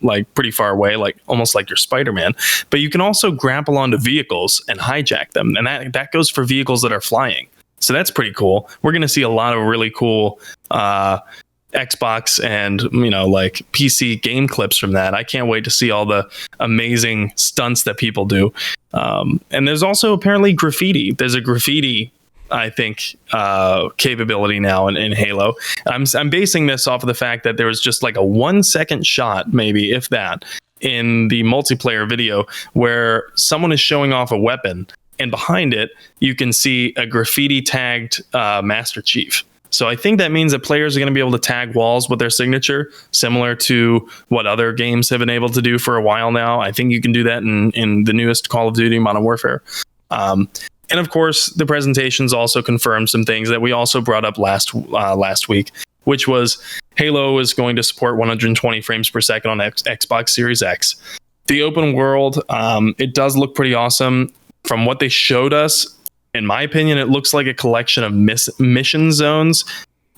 like pretty far away, like almost like your Spider-Man, but you can also grapple onto vehicles and hijack them. And that goes for vehicles that are flying. So that's pretty cool. We're going to see a lot of really cool, Xbox and like PC game clips from that. I can't wait to see all the amazing stunts that people do. And there's also apparently graffiti. There's a graffiti, I think, capability now in Halo. I'm basing this off of the fact that there was just like a 1 second shot, maybe if that, in the multiplayer video where someone is showing off a weapon, and behind it you can see a graffiti tagged Master Chief. So I think that means that players are going to be able to tag walls with their signature, similar to what other games have been able to do for a while now. I think you can do that in the newest Call of Duty Modern Warfare. And of course, the presentations also confirmed some things that we also brought up last week, which was Halo is going to support 120 frames per second on Xbox Series X. The open world, it does look pretty awesome. From what they showed us, in my opinion, it looks like a collection of mission zones.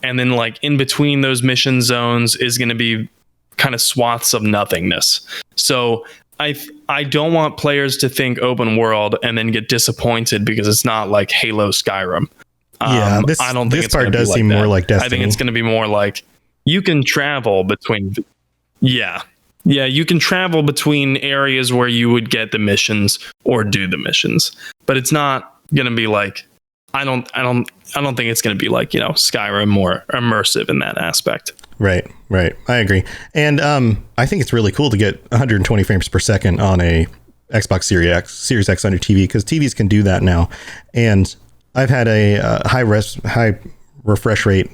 And then like in between those mission zones is going to be kind of swaths of nothingness. So I don't want players to think open world and then get disappointed because it's not like Halo Skyrim. I don't think this part does seem more like Destiny. I think it's going to be more like you can travel between. Yeah. Yeah, you can travel between areas where you would get the missions or do the missions, but it's not going to be like I don't think it's going to be like, Skyrim, more immersive in that aspect. Right. I agree. And I think it's really cool to get 120 frames per second on a Xbox Series X on your TV, because TVs can do that now. And I've had a high refresh rate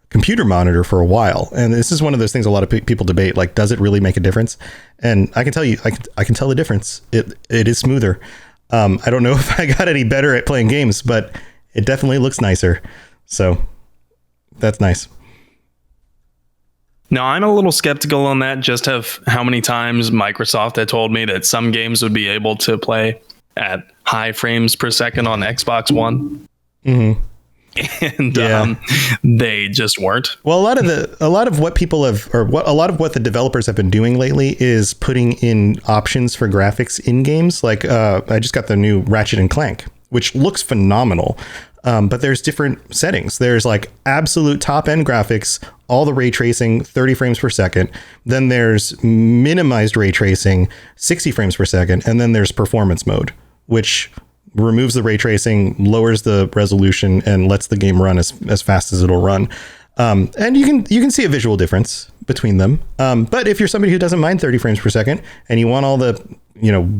computer monitor for a while, and this is one of those things a lot of people debate, like, does it really make a difference? And I can tell you, I can tell the difference. It is smoother. I don't know if I got any better at playing games, but it definitely looks nicer. So that's nice. Now, I'm a little skeptical on that, just of how many times Microsoft had told me that some games would be able to play at high frames per second on Xbox One. Mm-hmm. And they just weren't. Well, a lot of what people have, or a lot of what the developers have been doing lately is putting in options for graphics in games. Like I just got the new Ratchet and Clank, which looks phenomenal. But there's different settings. There's like absolute top end graphics, all the ray tracing, 30 frames per second. Then there's minimized ray tracing, 60 frames per second. And then there's performance mode, which removes the ray tracing, lowers the resolution, and lets the game run as fast as it'll run. And you can see a visual difference between them. But if you're somebody who doesn't mind 30 frames per second and you want all the,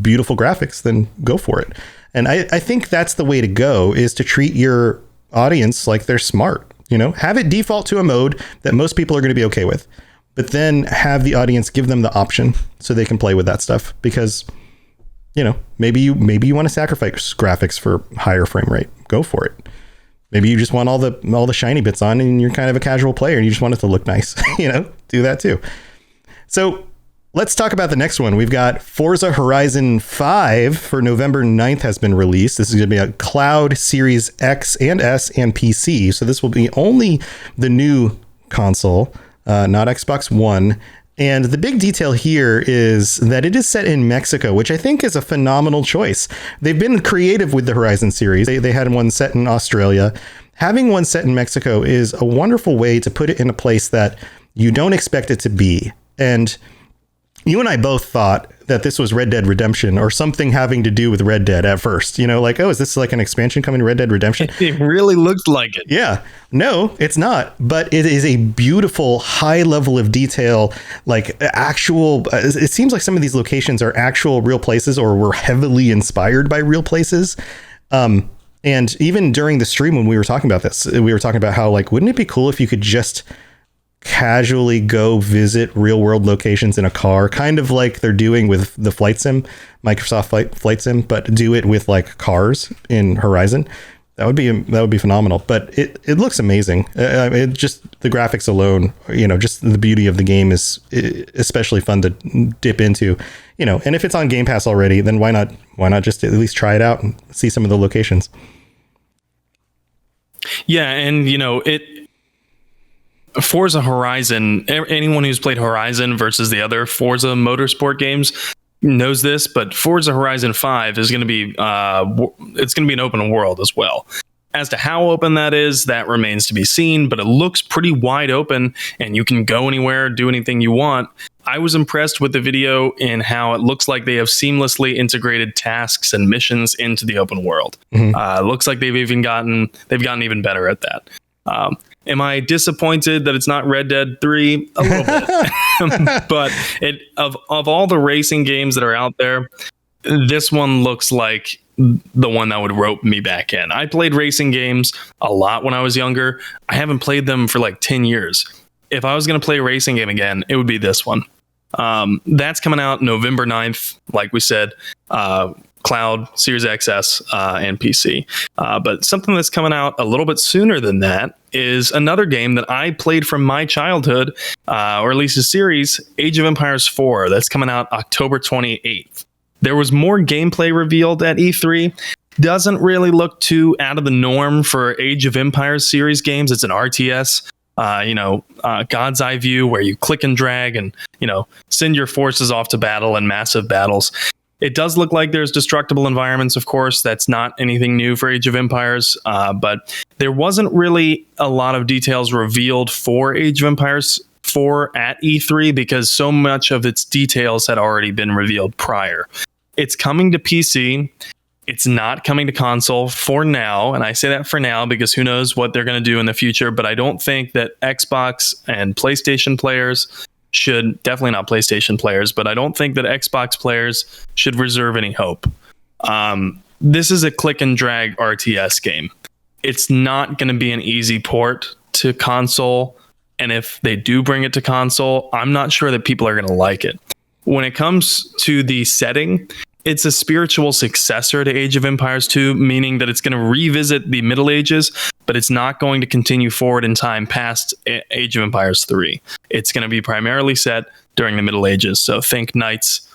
beautiful graphics, then go for it. And I think that's the way to go, is to treat your audience like they're smart. Have it default to a mode that most people are going to be okay with, but then have the audience give them the option so they can play with that stuff. Because maybe you want to sacrifice graphics for higher frame rate. Go for it. Maybe you just want all the shiny bits on, and you're kind of a casual player and you just want it to look nice. Do that too. So let's talk about the next one. We've got Forza Horizon 5 for November 9th has been released. This is going to be a Cloud, Series X and S, and PC. So this will be only the new console, not Xbox One. And the big detail here is that it is set in Mexico, which I think is a phenomenal choice. They've been creative with the Horizon series. They had one set in Australia. Having one set in Mexico is a wonderful way to put it in a place that you don't expect it to be. And you and I both thought that this was Red Dead Redemption or something having to do with Red Dead at first. Like, oh, is this like an expansion coming to Red Dead Redemption? It really looked like it. Yeah. No, it's not. But it is a beautiful high level of detail, like actual. It seems like some of these locations are actual real places or were heavily inspired by real places. And even during the stream when we were talking about this, we were talking about how, like, wouldn't it be cool if you could just casually go visit real world locations in a car, kind of like they're doing with the flight sim, Microsoft flight sim, but do it with like cars in Horizon. That would be phenomenal. But it looks amazing. It just, the graphics alone, just the beauty of the game is especially fun to dip into, and if it's on Game Pass already, then why not just at least try it out and see some of the locations. Yeah. And Forza Horizon, anyone who's played Horizon versus the other Forza motorsport games knows this, but Forza Horizon 5 is going to be it's going to be an open world as well. As to how open that is, that remains to be seen, but it looks pretty wide open and you can go anywhere, do anything you want. I was impressed with the video in how it looks like they have seamlessly integrated tasks and missions into the open world. Mm-hmm. Looks like they've gotten even better at that. Am I disappointed that it's not Red Dead 3? A little bit. But of all the racing games that are out there, this one looks like the one that would rope me back in. I played racing games a lot when I was younger. I haven't played them for like 10 years. If I was going to play a racing game again, it would be this one. That's coming out November 9th, like we said. Cloud, Series XS, and PC. But something that's coming out a little bit sooner than that is another game that I played from my childhood, or at least a series, Age of Empires 4. That's coming out October 28th. There was more gameplay revealed at E3. Doesn't really look too out of the norm for Age of Empires series games. It's an RTS. God's eye view where you click and drag and, send your forces off to battle in massive battles. It does look like there's destructible environments, of course. That's not anything new for Age of Empires, but there wasn't really a lot of details revealed for Age of Empires for at E3 because so much of its details had already been revealed prior. It's coming to PC. It's not coming to console for now. And I say that for now because who knows what they're going to do in the future. But I don't think that Xbox and PlayStation players should, definitely not PlayStation players, but I don't think that Xbox players should reserve any hope. This is a click and drag RTS game. It's not going to be an easy port to console. And if they do bring it to console, I'm not sure that people are going to like it. When it comes to the setting, it's a spiritual successor to Age of Empires 2, meaning that it's going to revisit the Middle Ages, but it's not going to continue forward in time past Age of Empires 3. It's going to be primarily set during the Middle Ages. So think knights,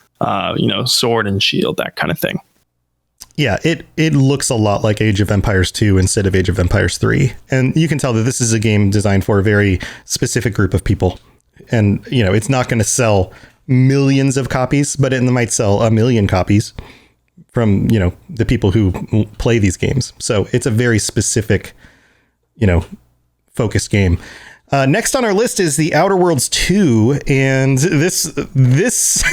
sword and shield, that kind of thing. Yeah, it looks a lot like Age of Empires 2 instead of Age of Empires 3. And you can tell that this is a game designed for a very specific group of people. And, it's not going to sell millions of copies, but it might sell 1 million copies from, the people who play these games. So it's a very specific, focused game. Next on our list is The Outer Worlds 2, and this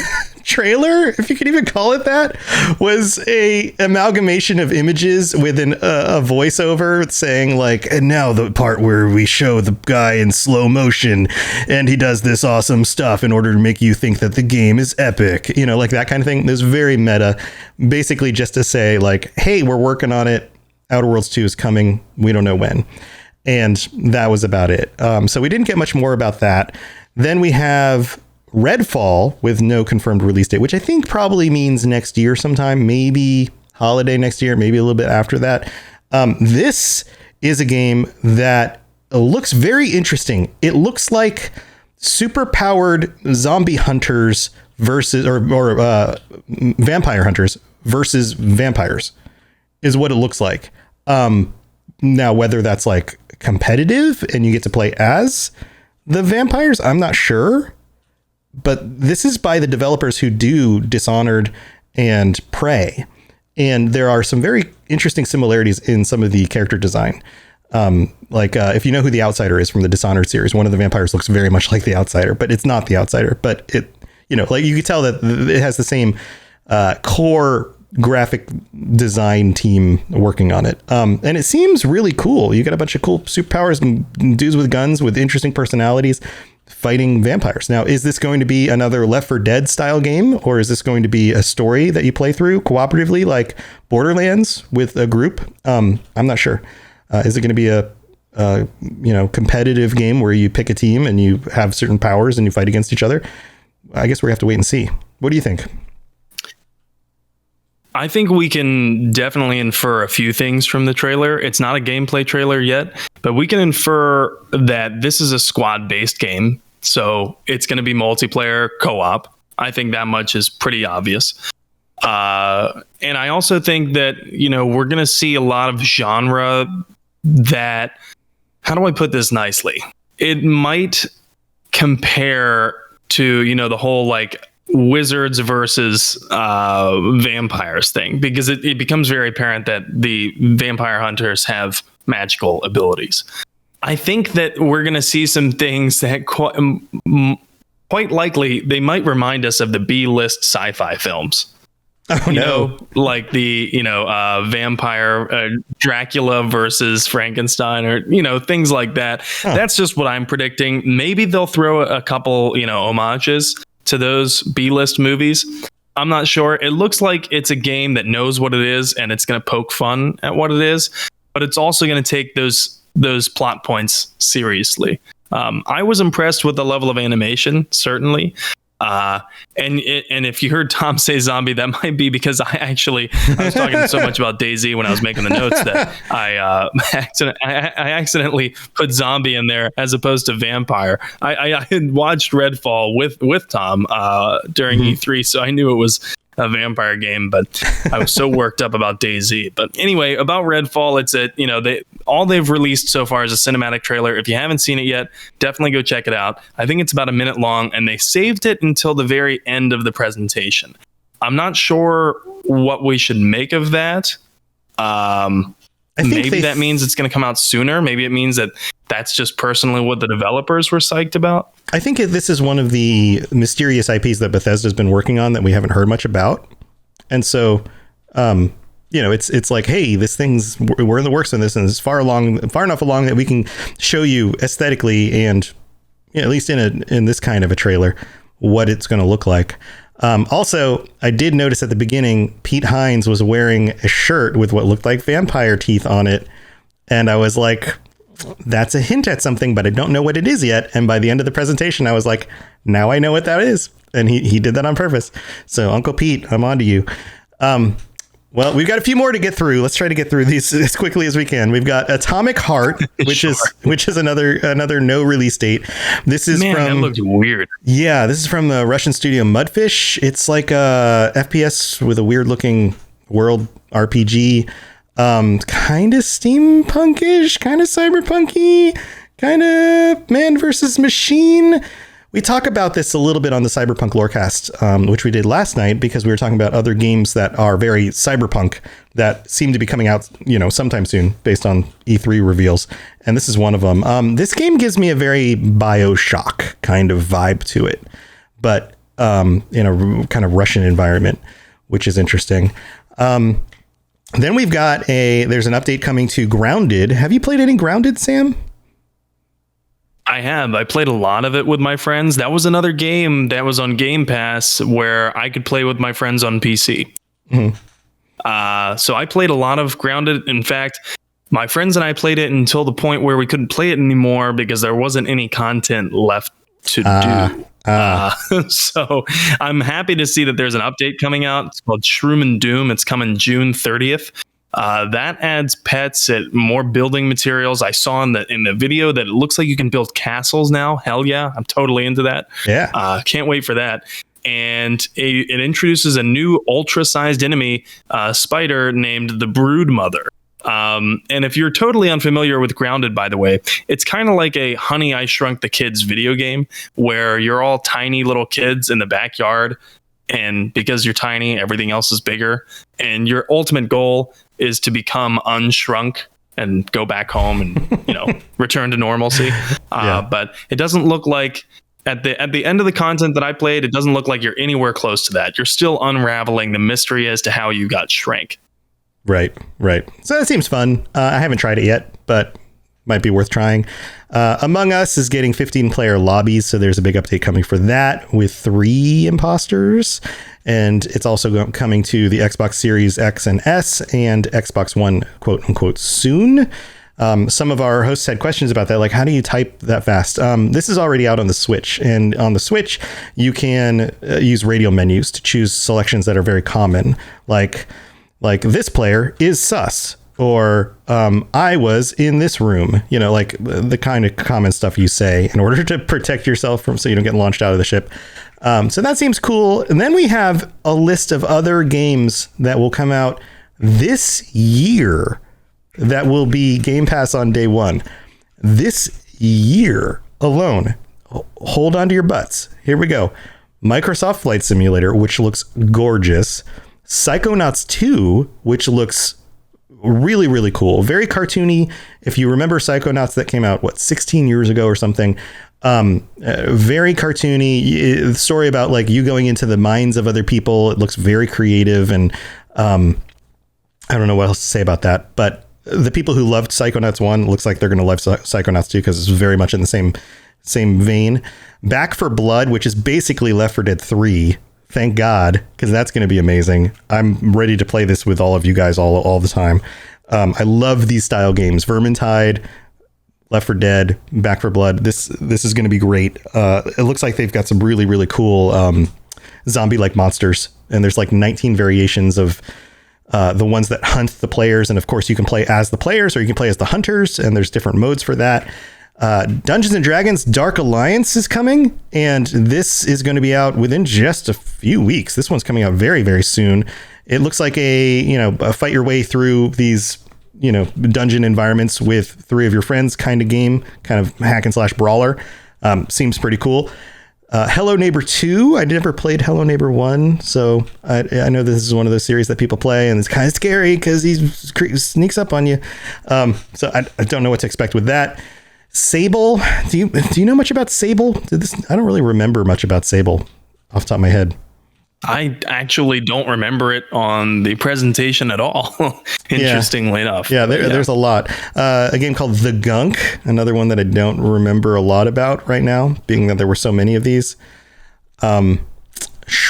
trailer, if you could even call it that, was a amalgamation of images with a voiceover saying like, and now the part where we show the guy in slow motion and he does this awesome stuff in order to make you think that the game is epic, like that kind of thing. It was very meta, basically just to say like, hey, we're working on it. Outer Worlds 2 is coming. We don't know when. And that was about it. So we didn't get much more about that. Then we have Redfall with no confirmed release date, which I think probably means next year sometime, maybe holiday next year, maybe a little bit after that. This is a game that looks very interesting. It looks like super powered zombie hunters versus or vampire hunters versus vampires is what it looks like. Now, whether that's like competitive and you get to play as the vampires, I'm not sure. But this is by the developers who do Dishonored and Prey. And there are some very interesting similarities in some of the character design. If you know who the Outsider is from the Dishonored series, one of the vampires looks very much like the Outsider, but it's not the Outsider. But it, you could tell that it has the same core graphic design team working on it. And it seems really cool. You got a bunch of cool superpowers and dudes with guns with interesting personalities fighting vampires. Now, is this going to be another Left 4 Dead style game, or is this going to be a story that you play through cooperatively like Borderlands with a group? I'm not sure. Is it going to be a competitive game where you pick a team and you have certain powers and you fight against each other? I guess we have to wait and see. What do you think? I think we can definitely infer a few things from the trailer. It's not a gameplay trailer yet, but we can infer that this is a squad-based game. So it's going to be multiplayer co-op. I think that much is pretty obvious. And I also think that, we're going to see a lot of genre that, how do I put this nicely? It might compare to, the whole like wizards versus vampires thing, because it becomes very apparent that the vampire hunters have magical abilities. I think that we're going to see some things that quite likely they might remind us of the B-list sci-fi films. Like the vampire Dracula versus Frankenstein, or things like that. That's just what I'm predicting. Maybe they'll throw a couple homages to those B-list movies. I'm not sure. It looks like it's a game that knows what it is and it's going to poke fun at what it is, but it's also going to take those plot points seriously. I was impressed with the level of animation, certainly. And if you heard Tom say zombie, that might be because I was talking so much about DayZ when I was making the notes that I accidentally put zombie in there as opposed to vampire. I had watched Redfall with Tom during E3, so I knew it was a vampire game, but I was so worked up about DayZ. But anyway, about Redfall, it's all they've released so far is a cinematic trailer. If you haven't seen it yet, definitely go check it out. I think it's about a minute long, and they saved it until the very end of the presentation. I'm not sure what we should make of that. Maybe that means it's going to come out sooner. Maybe it means that that's just personally what the developers were psyched about. I think this is one of the mysterious IPs that Bethesda's been working on that we haven't heard much about. And so, it's like, hey, we're in the works on this, and it's far enough along that we can show you aesthetically and at least in this kind of a trailer what it's going to look like. Also, I did notice at the beginning, Pete Hines was wearing a shirt with what looked like vampire teeth on it. And I was like, that's a hint at something, but I don't know what it is yet. And by the end of the presentation, I was like, now I know what that is. And he did that on purpose. So Uncle Pete, I'm on to you. Well, we've got a few more to get through. Let's try to get through these as quickly as we can. We've got Atomic Heart, which is another no release date. This is that looks weird. Yeah, this is from the Russian studio Mudfish. It's like a FPS with a weird looking world RPG. Kind of steampunkish, kind of cyberpunky, kind of man versus machine. We talk about this a little bit on the Cyberpunk Lorecast, which we did last night because we were talking about other games that are very cyberpunk that seem to be coming out, sometime soon based on E3 reveals. And this is one of them. This game gives me a very BioShock kind of vibe to it, but in a kind of Russian environment, which is interesting. Then we've got there's an update coming to Grounded. Have you played any Grounded, Sam? I have. I played a lot of it with my friends. That was another game that was on Game Pass where I could play with my friends on PC. Mm-hmm. So I played a lot of Grounded. In fact, my friends and I played it until the point where we couldn't play it anymore because there wasn't any content left to do. So I'm happy to see that there's an update coming out. It's called Shroom and Doom. It's coming June 30th. That adds pets and more building materials. I saw in the video that it looks like you can build castles now. Hell yeah, I'm totally into that. Yeah, can't wait for that. And it introduces a new ultra-sized enemy spider named the Brood Mother. And if you're totally unfamiliar with Grounded, by the way, it's kind of like a Honey, I Shrunk the Kids video game where you're all tiny little kids in the backyard. And because you're tiny, everything else is bigger. And your ultimate goal is to become unshrunk and go back home and, return to normalcy. But it doesn't look like at the end of the content that I played, it doesn't look like you're anywhere close to that. You're still unraveling the mystery as to how you got shrank. Right. So that seems fun. I haven't tried it yet, but might be worth trying. Among Us is getting 15-player lobbies, so there's a big update coming for that with 3 imposters. And it's also coming to the Xbox Series X and S and Xbox One, quote unquote, soon. Some of our hosts had questions about that, like how do you type that fast? This is already out on the Switch, and on the Switch, you can use radial menus to choose selections that are very common, like this player is sus. Or I was in this room, like the kind of common stuff you say in order to protect yourself so you don't get launched out of the ship. So that seems cool. And then we have a list of other games that will come out this year that will be Game Pass on day one. This year alone. Hold on to your butts. Here we go. Microsoft Flight Simulator, which looks gorgeous. Psychonauts 2, which looks really, really cool. Very cartoony. If you remember Psychonauts that came out, 16 years ago or something. Very cartoony. The story about like you going into the minds of other people. It looks very creative. And I don't know what else to say about that. But the people who loved Psychonauts 1 looks like they're going to love Psychonauts 2 because it's very much in the same vein. Back 4 Blood, which is basically Left 4 Dead 3. Thank God, because that's going to be amazing. I'm ready to play this with all of you guys all the time. I love these style games. Vermintide, Left 4 Dead, Back 4 Blood. This is going to be great. It looks like they've got some really, really cool zombie-like monsters. And there's like 19 variations of the ones that hunt the players. And of course, you can play as the players or you can play as the hunters. And there's different modes for that. Dungeons and Dragons Dark Alliance is coming, and this is going to be out within just a few weeks. This one's coming out very, very soon. It looks like a fight your way through these, dungeon environments with 3 of your friends kind of game, kind of hack and slash brawler. Seems pretty cool. Hello Neighbor 2. I never played Hello Neighbor 1, so I know this is one of those series that people play, and it's kind of scary because he sneaks up on you. So I don't know what to expect with that. Sable. Do you know much about Sable? I don't really remember much about Sable off the top of my head. I actually don't remember it on the presentation at all. Interestingly enough. Yeah, there's a lot. A game called The Gunk, another one that I don't remember a lot about right now, being that there were so many of these. Shredders.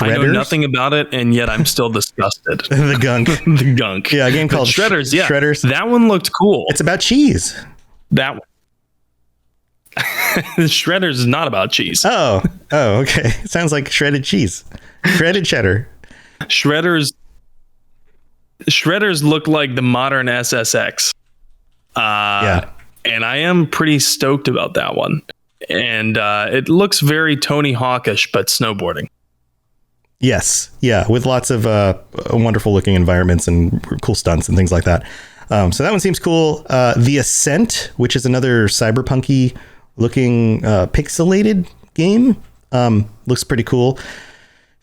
I know nothing about it, and yet I'm still disgusted. The Gunk. The Gunk. Yeah, a game called Shredders. Yeah, Shredders. That one looked cool. It's about cheese. That one. Shredders is not about cheese. Oh, okay. Sounds like shredded cheese. Shredded cheddar. Shredders look like the modern SSX. And I am pretty stoked about that one. And it looks very Tony Hawkish, but snowboarding. Yes. Yeah. With lots of wonderful looking environments and cool stunts and things like that. So that one seems cool. The Ascent, which is another cyberpunky looking pixelated game, looks pretty cool.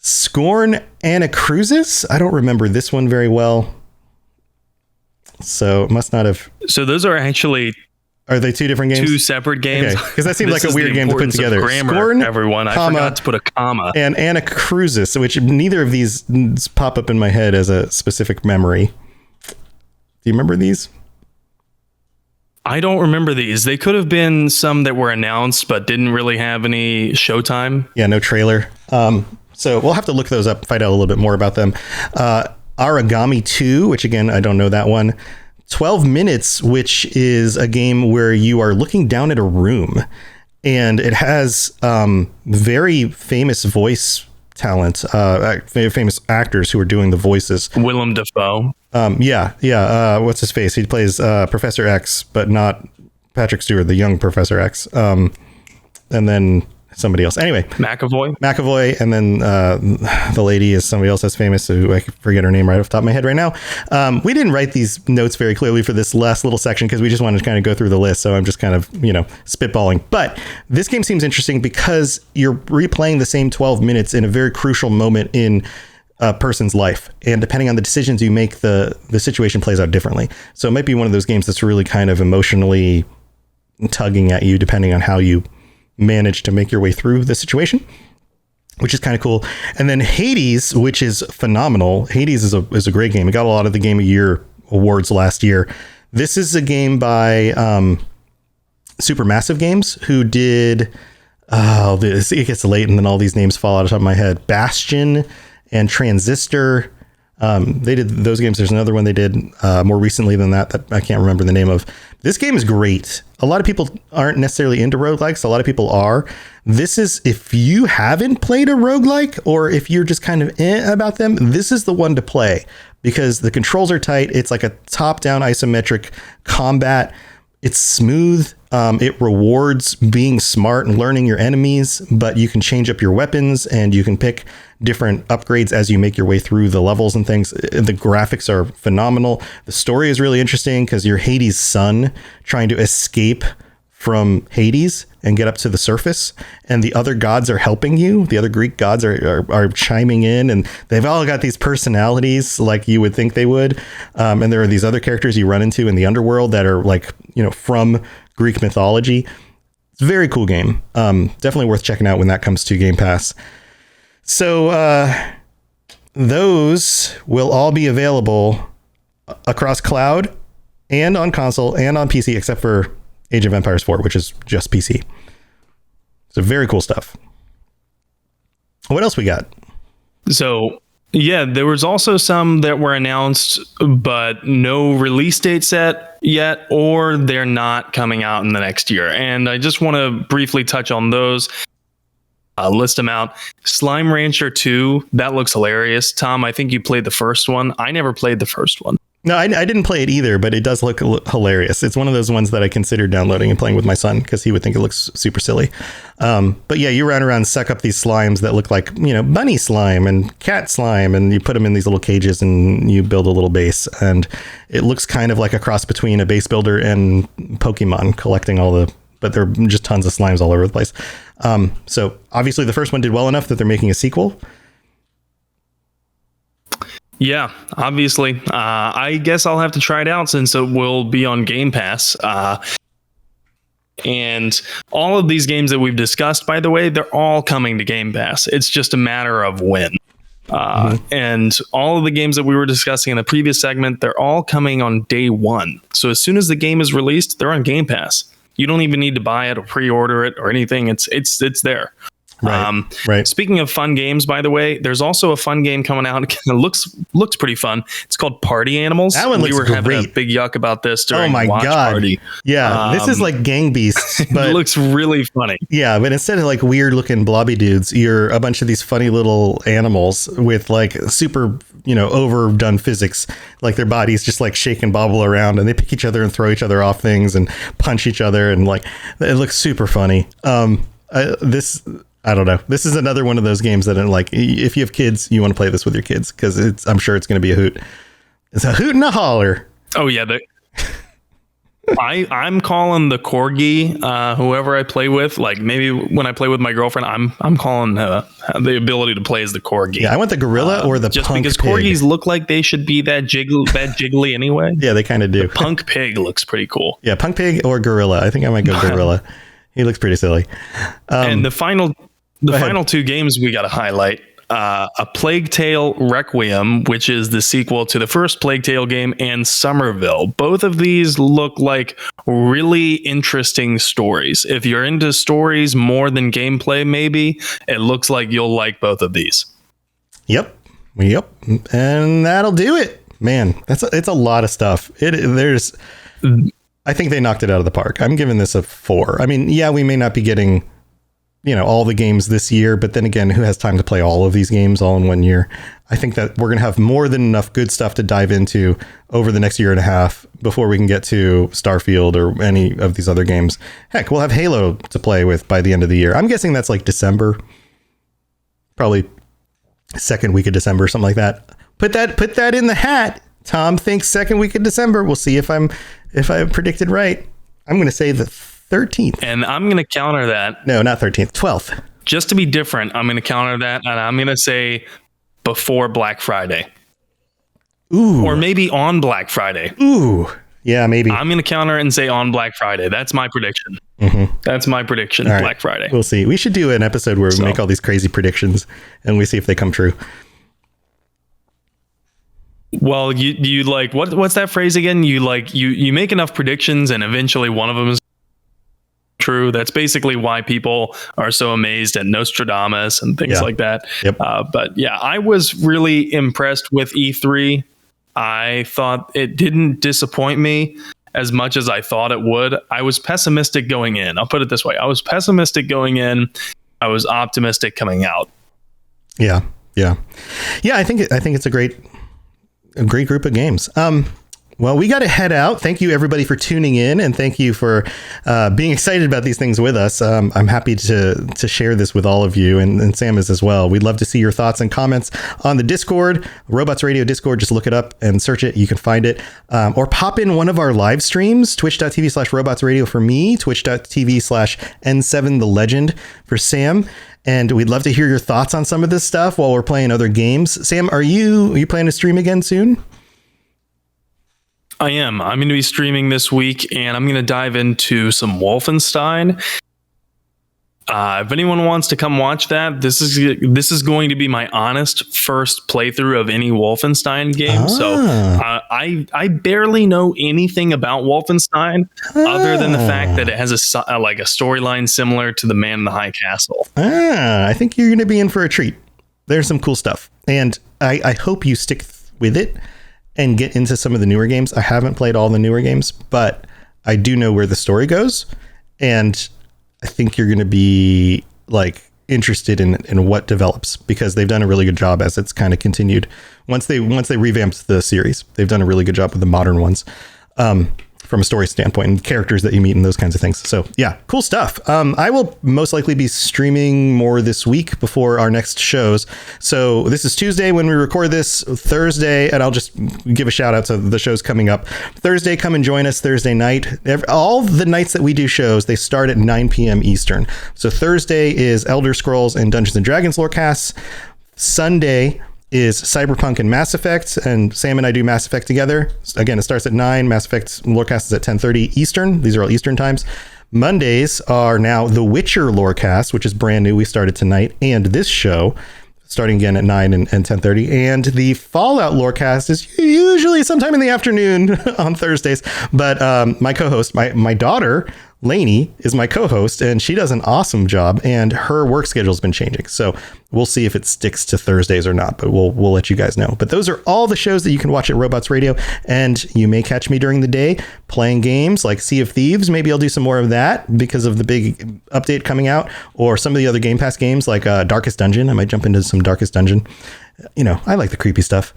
Scorn Anacrusis. I don't remember this one very well. So it must not have. So those are actually. Are they two different games? Two separate games. Because that seems like a weird game to put together. Scorn, everyone. I forgot to put a comma. And Anacrusis, which neither of these pop up in my head as a specific memory. Do you remember these? I don't remember these. They could have been some that were announced but didn't really have any showtime. Yeah, no trailer. So we'll have to look those up, find out a little bit more about them. Origami 2, which again, I don't know that one. 12 Minutes, which is a game where you are looking down at a room, and it has very famous voice talent, very famous actors who are doing the voices. Willem Dafoe. What's his face? He plays Professor X, but not Patrick Stewart, the young Professor X. And then somebody else. Anyway, McAvoy, and then the lady is somebody else that's famous, who I forget her name right off the top of my head right now. We didn't write these notes very clearly for this last little section because we just wanted to kind of go through the list. So I'm just kind of, spitballing. But this game seems interesting because you're replaying the same 12 minutes in a very crucial moment in a person's life. And depending on the decisions you make, the situation plays out differently. So it might be one of those games that's really kind of emotionally tugging at you, depending on how you manage to make your way through the situation, which is kind of cool. And then Hades, which is phenomenal. Hades is a great game. It got a lot of the Game of Year awards last year. This is a game by Supermassive Games, who did it gets late and then all these names fall out of the top of my head. Bastion and Transistor. They did those games. There's another one they did more recently than that I can't remember the name of. This game is great. A lot of people aren't necessarily into roguelikes. A lot of people are. This is, if you haven't played a roguelike, or if you're just kind of about them, this is the one to play because the controls are tight. It's like a top-down isometric combat. It's smooth. It rewards being smart and learning your enemies, but you can change up your weapons and you can pick different upgrades as you make your way through the levels and things. The graphics are phenomenal. The story is really interesting because you're Hades' son trying to escape from Hades and get up to the surface, and the other gods are helping you. The other Greek gods are chiming in, and they've all got these personalities like you would think they would. And there are these other characters you run into in the underworld that are like, from Greek mythology. It's a very cool game. Definitely worth checking out when that comes to Game Pass. So those will all be available across cloud and on console and on PC, except for Age of Empires 4, which is just PC. So very cool stuff. What else we got? So, yeah, there was also some that were announced, but no release date set yet, or they're not coming out in the next year. And I just want to briefly touch on those. List them out. Slime Rancher 2, that looks hilarious. Tom, I think you played the first one. I never played the first one. No, I didn't play it either, but it does look hilarious. It's one of those ones that I considered downloading and playing with my son because he would think it looks super silly. But yeah, you run around, suck up these slimes that look like, bunny slime and cat slime, and you put them in these little cages and you build a little base. And it looks kind of like a cross between a base builder and Pokemon, collecting but there are just tons of slimes all over the place. So obviously the first one did well enough that they're making a sequel. Yeah, obviously. I guess I'll have to try it out since it will be on Game Pass. And all of these games that we've discussed, by the way, they're all coming to Game Pass. It's just a matter of when. And all of the games that we were discussing in the previous segment, they're all coming on day one. So as soon as the game is released, they're on Game Pass. You don't even need to buy it or pre-order it or anything. It's there. Right. Speaking of fun games, by the way, there's also a fun game coming out. It looks pretty fun. It's called Party Animals. That one looks great. Having a big yuck about this during Watch Party. Yeah, this is like Gang Beasts, but it looks really funny. Yeah, but instead of like weird looking blobby dudes, you're a bunch of these funny little animals with like super, overdone physics. Like their bodies just like shake and bobble around, and they pick each other and throw each other off things and punch each other, and like it looks super funny. I don't know. This is another one of those games that like, if you have kids, you want to play this with your kids because I'm sure it's going to be a hoot. It's a hoot and a holler. Oh yeah. I'm calling the corgi, whoever I play with, like maybe when I play with my girlfriend, I'm calling the ability to play as the corgi. Yeah. I want the gorilla or the just punk because pig. Corgis look like they should be that jiggly anyway. Yeah, they kind of do. The punk pig looks pretty cool. Yeah. Punk pig or gorilla. I think I might go gorilla. He looks pretty silly. And the final two games we got to highlight, A Plague Tale Requiem, which is the sequel to the first Plague Tale game, and Somerville. Both of these look like really interesting stories. If you're into stories more than gameplay, maybe, it looks like you'll like both of these. Yep. And that'll do it. Man, it's a lot of stuff. I think they knocked it out of the park. I'm giving this a 4. I mean, yeah, we may not be getting, all the games this year, but then again, who has time to play all of these games all in 1 year? I think that we're going to have more than enough good stuff to dive into over the next year and a half before we can get to Starfield or any of these other games. Heck, we'll have Halo to play with by the end of the year. I'm guessing that's like December, probably second week of December, something like that. Put that in the hat. Tom thinks second week of December. We'll see if I predicted right. I'm going to say the 13th. And I'm going to counter that. No, not 13th, 12th. Just to be different, I'm going to counter that, and I'm going to say before Black Friday. Ooh. Or maybe on Black Friday. Ooh. Yeah, maybe. I'm going to counter and say on Black Friday. That's my prediction. Mm-hmm. That's my prediction, right. Black Friday. We'll see. We should do an episode where we make all these crazy predictions, and we see if they come true. Well, you like what's that phrase again? You make enough predictions and eventually one of them is true. That's basically why people are so amazed at Nostradamus and things like that. Yep. But yeah, I was really impressed with E3. I thought it didn't disappoint me as much as I thought it would. I was pessimistic going in. I'll put it this way. I was pessimistic going in. I was optimistic coming out. Yeah. I think it's a great group of games. Well, we got to head out. Thank you, everybody, for tuning in, and thank you for being excited about these things with us. I'm happy to share this with all of you, and Sam is as well. We'd love to see your thoughts and comments on the Discord, Robots Radio Discord. Just look it up and search it. You can find it. Or pop in one of our live streams, twitch.tv/robotsradio for me, twitch.tv/N7 the Legend for Sam. And we'd love to hear your thoughts on some of this stuff while we're playing other games. Sam, are you planning to stream again soon? I am. I'm going to be streaming this week, and I'm going to dive into some Wolfenstein. If anyone wants to come watch that, this is going to be my honest first playthrough of any Wolfenstein game. So I barely know anything about Wolfenstein other than the fact that it has a storyline similar to The Man in the High Castle. I think you're going to be in for a treat. There's some cool stuff, and I hope you stick with it and get into some of the newer games. I haven't played all the newer games, but I do know where the story goes, and I think you're going to be like interested in what develops, because they've done a really good job as it's kind of continued. Once they revamped the series, they've done a really good job with the modern ones. From a story standpoint and characters that you meet and those kinds of things. So yeah, cool stuff. I will most likely be streaming more this week before our next shows. So this is Tuesday when we record this. Thursday, and I'll just give a shout out to the shows coming up. Thursday, come and join us Thursday night. All the nights that we do shows, they start at 9 p.m. Eastern. So Thursday is Elder Scrolls and Dungeons and Dragons Lorecasts. Sunday is Cyberpunk and Mass Effect, and Sam and I do Mass Effect together. Again, it starts at 9. Mass Effect Lorecast is at 10:30 Eastern. These are all Eastern times. Mondays are now the Witcher Lorecast, which is brand new. We started tonight, and this show starting again at 9 and 10:30. And the Fallout Lorecast is usually sometime in the afternoon on Thursdays. But my co-host, my daughter, Lainey, is my co-host, and she does an awesome job, and her work schedule has been changing. So we'll see if it sticks to Thursdays or not, but we'll let you guys know. But those are all the shows that you can watch at Robots Radio, and you may catch me during the day playing games like Sea of Thieves. Maybe I'll do some more of that because of the big update coming out, or some of the other Game Pass games like Darkest Dungeon. I might jump into some Darkest Dungeon. You know, I like the creepy stuff.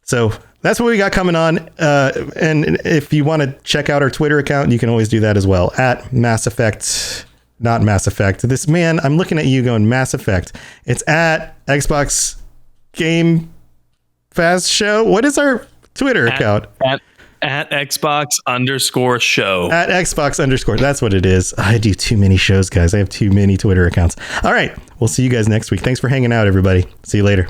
So that's what we got coming on. And if you want to check out our Twitter account, you can always do that as well. At Mass Effect, not Mass Effect. This man, I'm looking at you going Mass Effect. It's at Xbox Game Fast Show. What is our Twitter account? At Xbox_show. At Xbox_. That's what it is. I do too many shows, guys. I have too many Twitter accounts. All right. We'll see you guys next week. Thanks for hanging out, everybody. See you later.